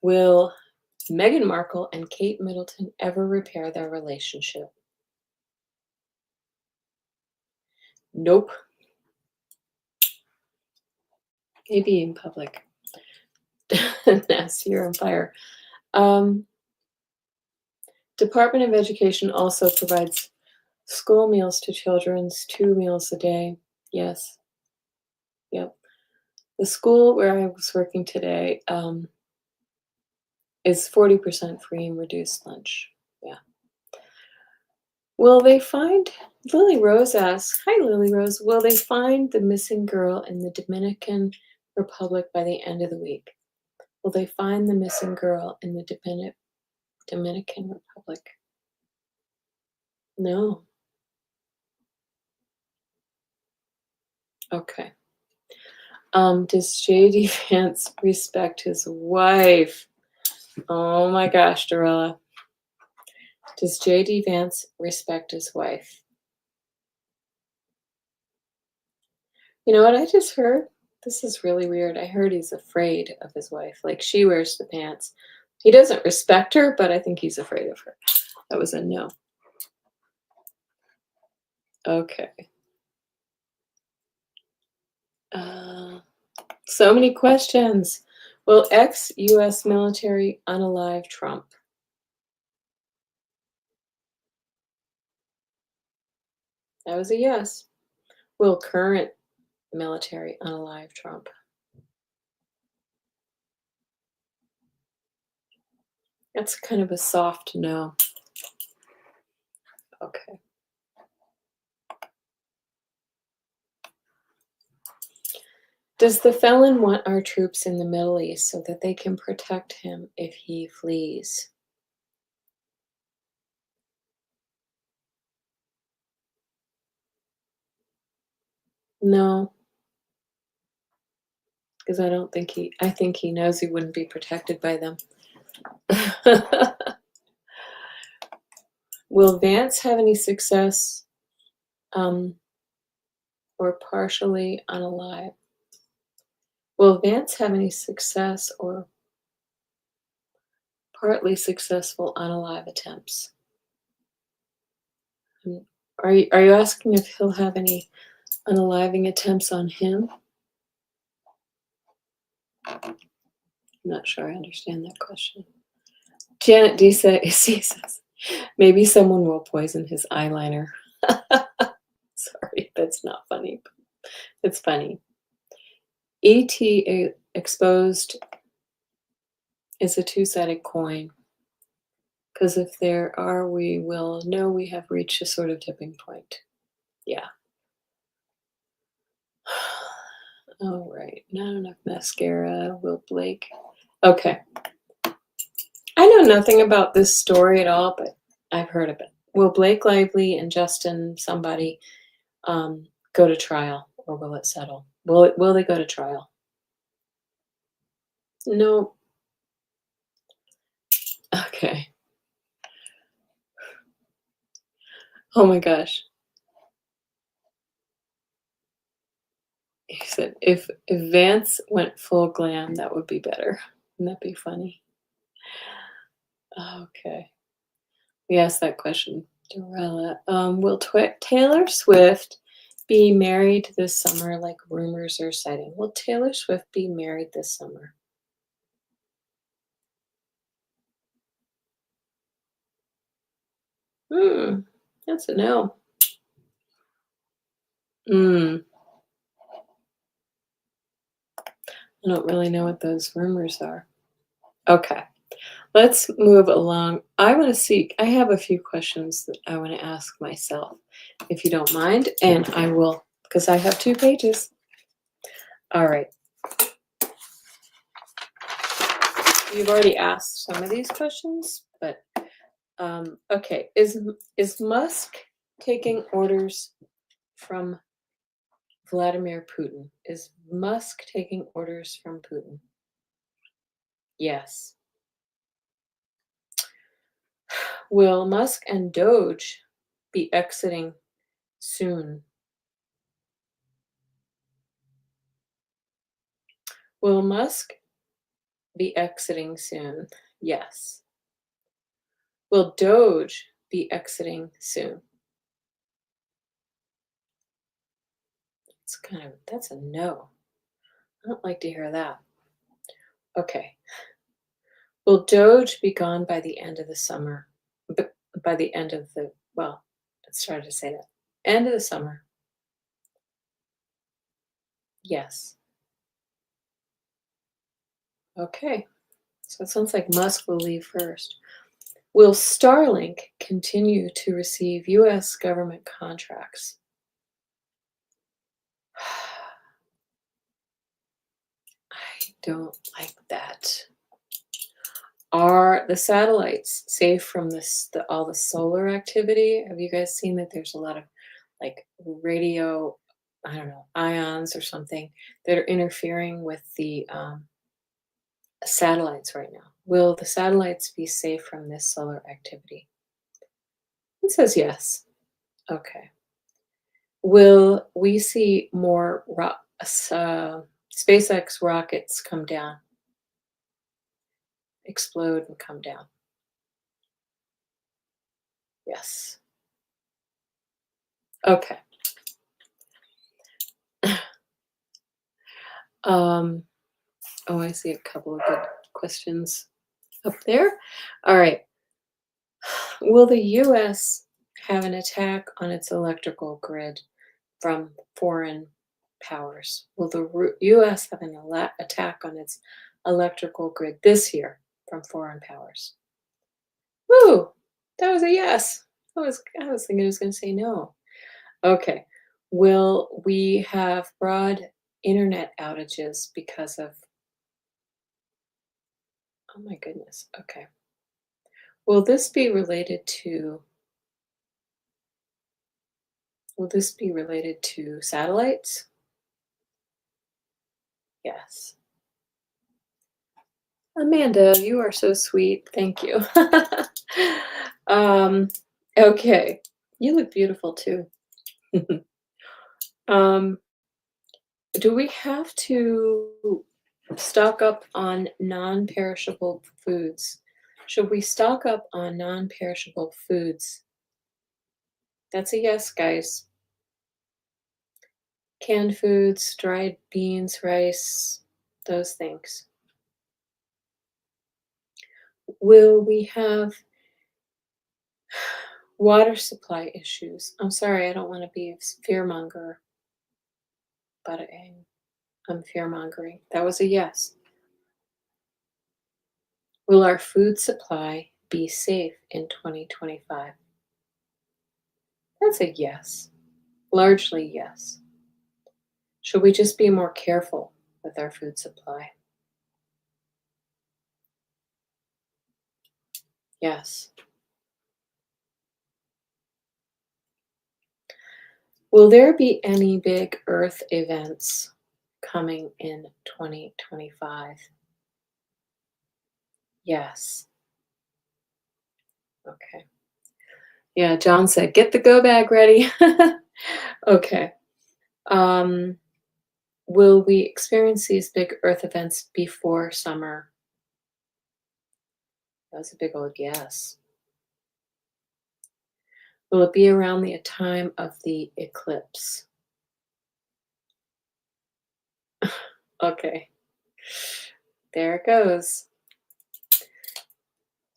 [SPEAKER 1] Will Meghan Markle and Kate Middleton ever repair their relationship? Nope. Maybe in public. Nasty, you're on fire. Department of Education also provides school meals to children's 2 meals a day. Yes. Yep. The school where I was working today is 40% free and reduced lunch. Yeah. Will they find, Lily Rose asks, hi Lily Rose, will they find the missing girl in the Dominican Republic by the end of the week? Will they find the missing girl in the Dominican Republic? No. Okay. Does JD Vance respect his wife? Oh my gosh, Dorella. Does JD Vance respect his wife? You know what I just heard? This is really weird. I heard he's afraid of his wife. Like she wears the pants. He doesn't respect her, but I think he's afraid of her. That was a no. Okay. So many questions. Will ex-US military unalive Trump? That was a yes. Will current military unalive Trump? That's kind of a soft no. Okay. Does the felon want our troops in the Middle East so that they can protect him if he flees? No, because I think he knows he wouldn't be protected by them. Will Vance have any success or partially unalive? Will Vance have any success or partly successful unalive attempts? Are you asking if he'll have any unaliving attempts on him? I'm not sure I understand that question. Janet D says, maybe someone will poison his eyeliner. Sorry, that's not funny. It's funny. ET exposed is a two-sided coin. Because if there are, we will know we have reached a sort of tipping point. Yeah. All right. Not enough mascara. Will Blake. Okay. I know nothing about this story at all, but I've heard of it. Will Blake Lively and Justin somebody go to trial, or will it settle? Will they go to trial? No. Okay. Oh my gosh. He said if Vance went full glam, that would be better. Wouldn't that be funny? Okay. We asked that question, Dorella. Will Taylor Swift be married this summer like rumors are citing? Will Taylor Swift be married this summer? That's a no. I don't really know what those rumors are. Okay. Let's move along. I have a few questions that I want to ask myself, if you don't mind, and I will, because I have 2 pages. All right. You've already asked some of these questions, but okay. Is Musk taking orders from Vladimir Putin? Is Musk taking orders from Putin? Yes. Will Musk and Doge be exiting soon? Will Musk be exiting soon? Yes. Will Doge be exiting soon? That's a no. I don't like to hear that. Okay. Will Doge be gone by the end of the summer? But by the end of the, well, let's try to say that. End of the summer. Yes. Okay. So it sounds like Musk will leave first. Will Starlink continue to receive US government contracts? I don't like that. Are the satellites safe from all the solar activity? Have you guys seen that there's a lot of like radio, I don't know, ions or something that are interfering with the satellites right now? Will the satellites be safe from this solar activity? It says yes. Okay. Will we see more SpaceX rockets come down, explode, and come down? Yes. Okay. Um, oh, I see a couple of good questions up there. All right. Will the US have an attack on its electrical grid from foreign powers? Will the US have an attack on its electrical grid this year from foreign powers? Woo! That was a yes. I was thinking I was going to say no. Okay. Will we have broad internet outages because of, oh my goodness. Okay. Will this be related to will this be related to satellites? Yes. Amanda, you are so sweet. Thank you. um, okay. You look beautiful too. um, do we have to stock up on non-perishable foods? Should we stock up on non-perishable foods? That's a yes, guys. Canned foods, dried beans, rice, those things. Will we have water supply issues? I'm sorry, I don't want to be a fearmonger, but I'm fearmongering. That was a yes. Will our food supply be safe in 2025? That's a yes. Largely yes. Should we just be more careful with our food supply? Yes. Will there be any big Earth events coming in 2025? Yes. Okay. Yeah, John said, get the go bag ready. Okay. Um, will we experience these big Earth events before summer? That was a big old yes. Will it be around the time of the eclipse? Okay. There it goes.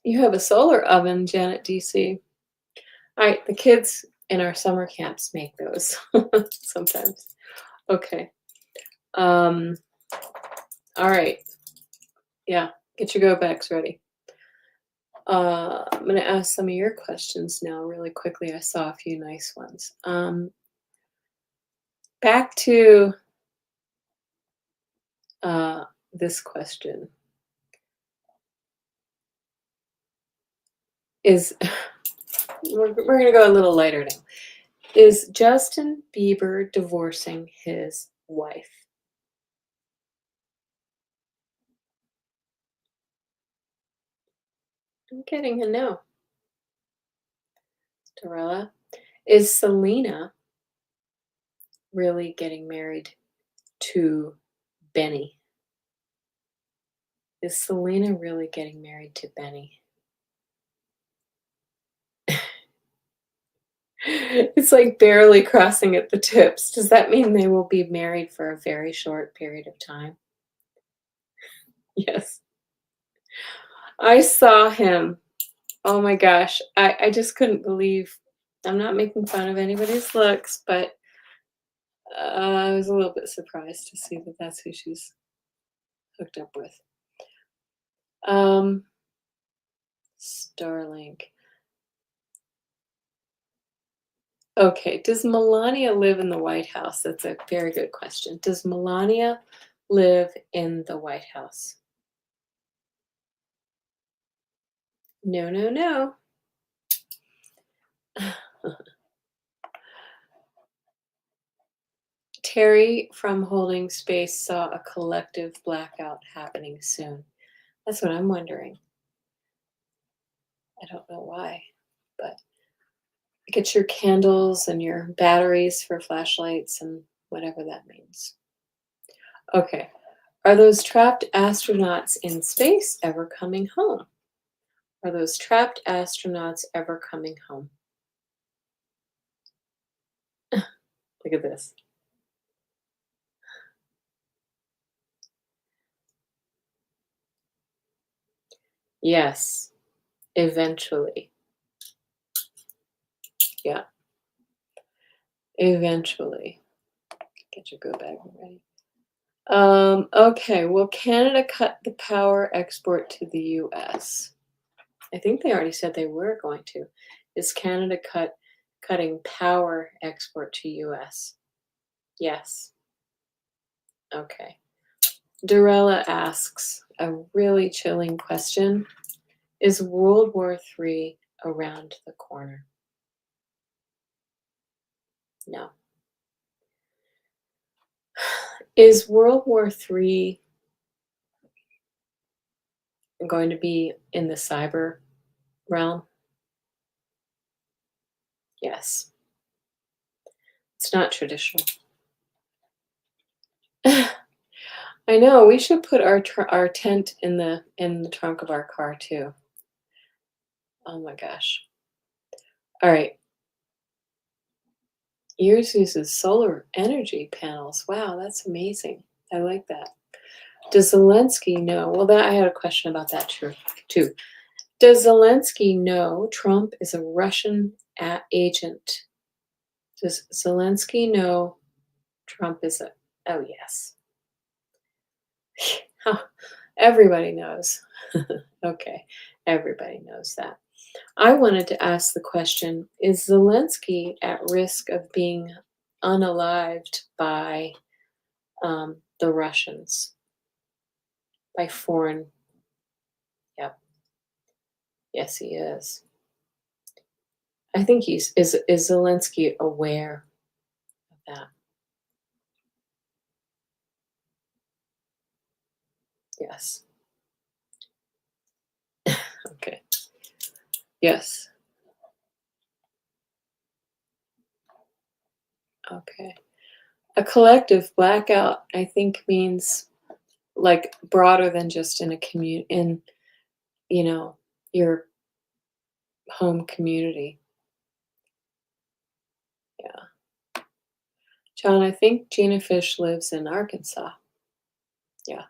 [SPEAKER 1] You have a solar oven, Janet DC. All right, the kids in our summer camps make those sometimes. Okay. All right. Yeah, get your go bags ready. I'm going to ask some of your questions now, really quickly. I saw a few nice ones. Back to this question is we're going to go a little lighter now. Is Justin Bieber divorcing his wife? I'm getting a no. Dorella, is Selena really getting married to Benny? Is Selena really getting married to Benny? It's like barely crossing at the tips. Does that mean they will be married for a very short period of time? Yes. I saw him. Oh my gosh. I just couldn't believe. I'm not making fun of anybody's looks, but I was a little bit surprised to see that that's who she's hooked up with. Um, Starlink. Okay, does Melania live in the White House? That's a very good question. Does Melania live in the White House? No, no, no. Terry from Holding Space saw a collective blackout happening soon. That's what I'm wondering. I don't know why, but get your candles and your batteries for flashlights and whatever that means. Okay. Are those trapped astronauts in space ever coming home? Are those trapped astronauts ever coming home? Look at this. Yes, eventually. Yeah, eventually. Get your go bag ready. Okay, will Canada cut the power export to the US? I think they already said they were going to. Is Canada cutting power export to US? Yes. Okay. Dorella asks a really chilling question. Is World War III around the corner? No. Is World War III going to be in the cyber realm? Yes. It's not traditional. I know, we should put our tent in the trunk of our car too. Oh my gosh. All right. Yours uses solar energy panels. Wow, that's amazing. I like that. Does Zelensky know? Well, that I had a question about that too. Does Zelensky know Trump is a Russian agent? Does Zelensky know Trump is a? Oh yes. Everybody knows. Okay, everybody knows that. I wanted to ask the question, is Zelensky at risk of being unalived by the Russians, by foreign? Yep. Yes, he is. I think is Zelensky aware of that? Yes. Okay. Yes. Okay. A collective blackout, I think, means like broader than just in a in you know your home community. Yeah. John, I think Gina Fish lives in Arkansas. Yeah.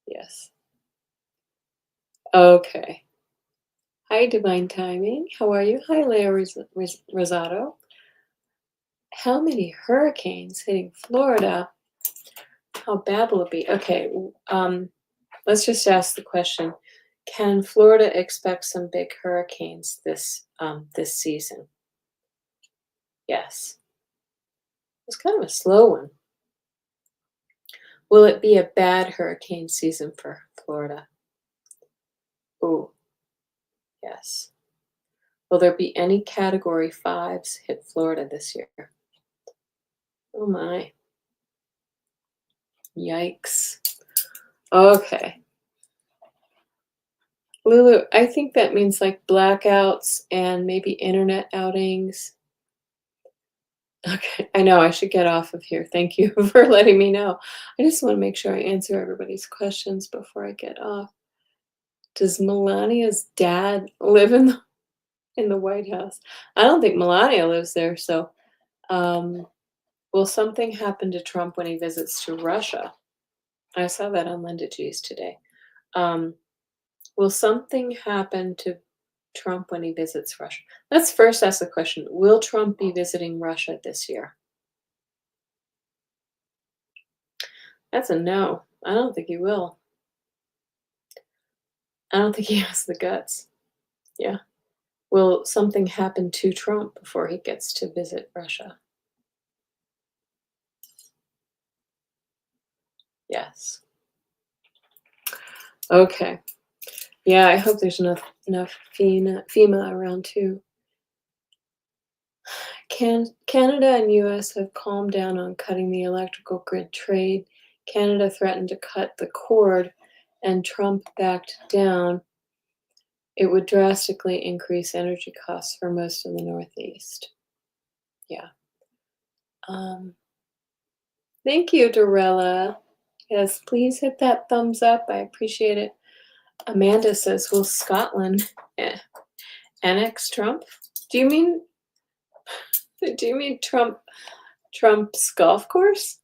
[SPEAKER 1] Yes. Okay. Hi, Divine Timing. How are you? Hi, Leo Rosato. How many hurricanes hitting Florida? How bad will it be? Okay. Let's just ask the question: can Florida expect some big hurricanes this season? Yes. It's kind of a slow one. Will it be a bad hurricane season for Florida? Oh, yes. Will there be any category fives hit Florida this year? Oh my. Yikes. Okay. Lulu, I think that means like blackouts and maybe internet outings. Okay, I know I should get off of here. Thank you for letting me know. I just want to make sure I answer everybody's questions before I get off. Does Melania's dad live in the White House? I don't think Melania lives there. So, um, will something happen to Trump when he visits to Russia? I saw that on Linda G's today. Um, will something happen to Trump when he visits Russia? Let's first ask the question, will Trump be visiting Russia this year? That's a no. I don't think he will. I don't think he has the guts. Yeah. Will something happen to Trump before he gets to visit Russia? Yes. Okay. Yeah, I hope there's enough FEMA around too. Canada and US have calmed down on cutting the electrical grid trade. Canada threatened to cut the cord, and Trump backed down. It would drastically increase energy costs for most of the Northeast. Yeah. Um, Thank you, Dorella. Yes, please hit that thumbs up. I appreciate it. Amanda says, "Will Scotland annex Trump?" Do you mean Trump's golf course?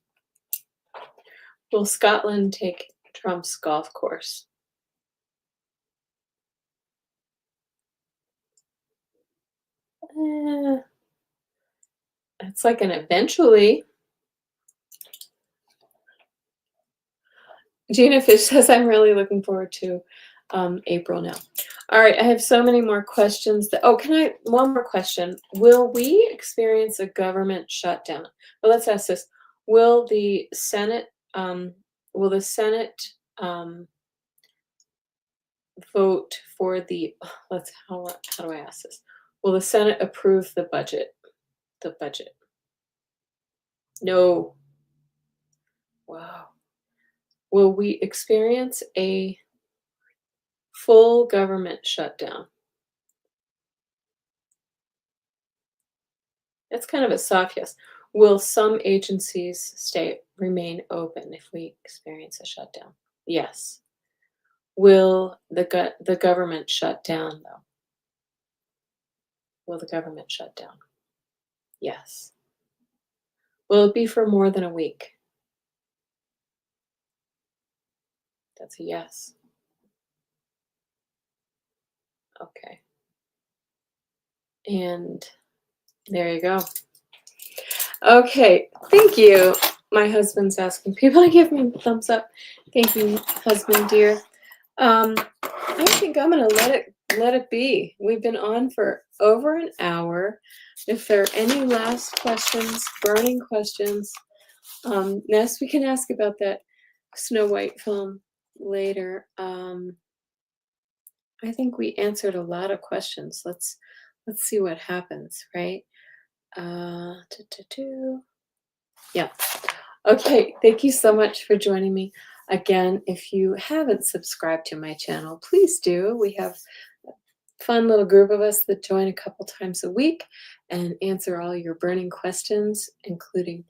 [SPEAKER 1] Will Scotland take Trump's golf course? Eh, it's like an eventually. Gina Fish says, "I'm really looking forward to April now." All right, I have so many more questions. One more question. Will we experience a government shutdown? Well, let's ask this. Will the Senate, um, will the Senate vote for how do I ask this? Will the Senate approve the budget? The budget. No. Wow. Will we experience a full government shutdown? It's kind of a soft yes. Will some agencies remain open if we experience a shutdown? Yes. Will the government shut down though? Will the government shut down? Yes. Will it be for more than a week? That's a yes. Okay. And there you go. Okay, thank you. My husband's asking people to give me a thumbs up. Thank you, husband dear. I think I'm gonna let it be. We've been on for over an hour. If there are any last questions, burning questions, yes, we can ask about that Snow White film later. I think we answered a lot of questions. Let's see what happens, right? Uh, do, do, do. Yeah. Okay, thank you so much for joining me. Again, if you haven't subscribed to my channel, please do. We have a fun little group of us that join a couple times a week and answer all your burning questions, including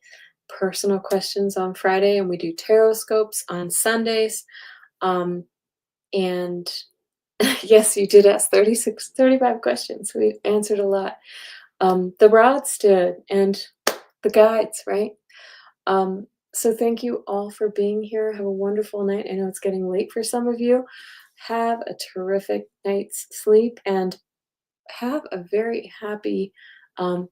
[SPEAKER 1] personal questions on Friday, and we do tarot scopes on Sundays. And yes, you did ask 35 questions. We answered a lot. The rods did, and the guides, right? So thank you all for being here. Have a wonderful night. I know it's getting late for some of you. Have a terrific night's sleep and have a very happy, um,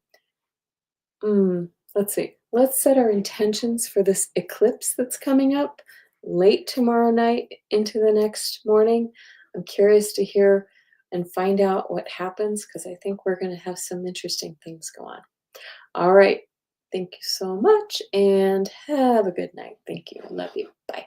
[SPEAKER 1] let's see. Let's set our intentions for this eclipse that's coming up late tomorrow night into the next morning. I'm curious to hear and find out what happens because I think we're going to have some interesting things go on. All right. Thank you so much and have a good night. Thank you. Love you. Bye.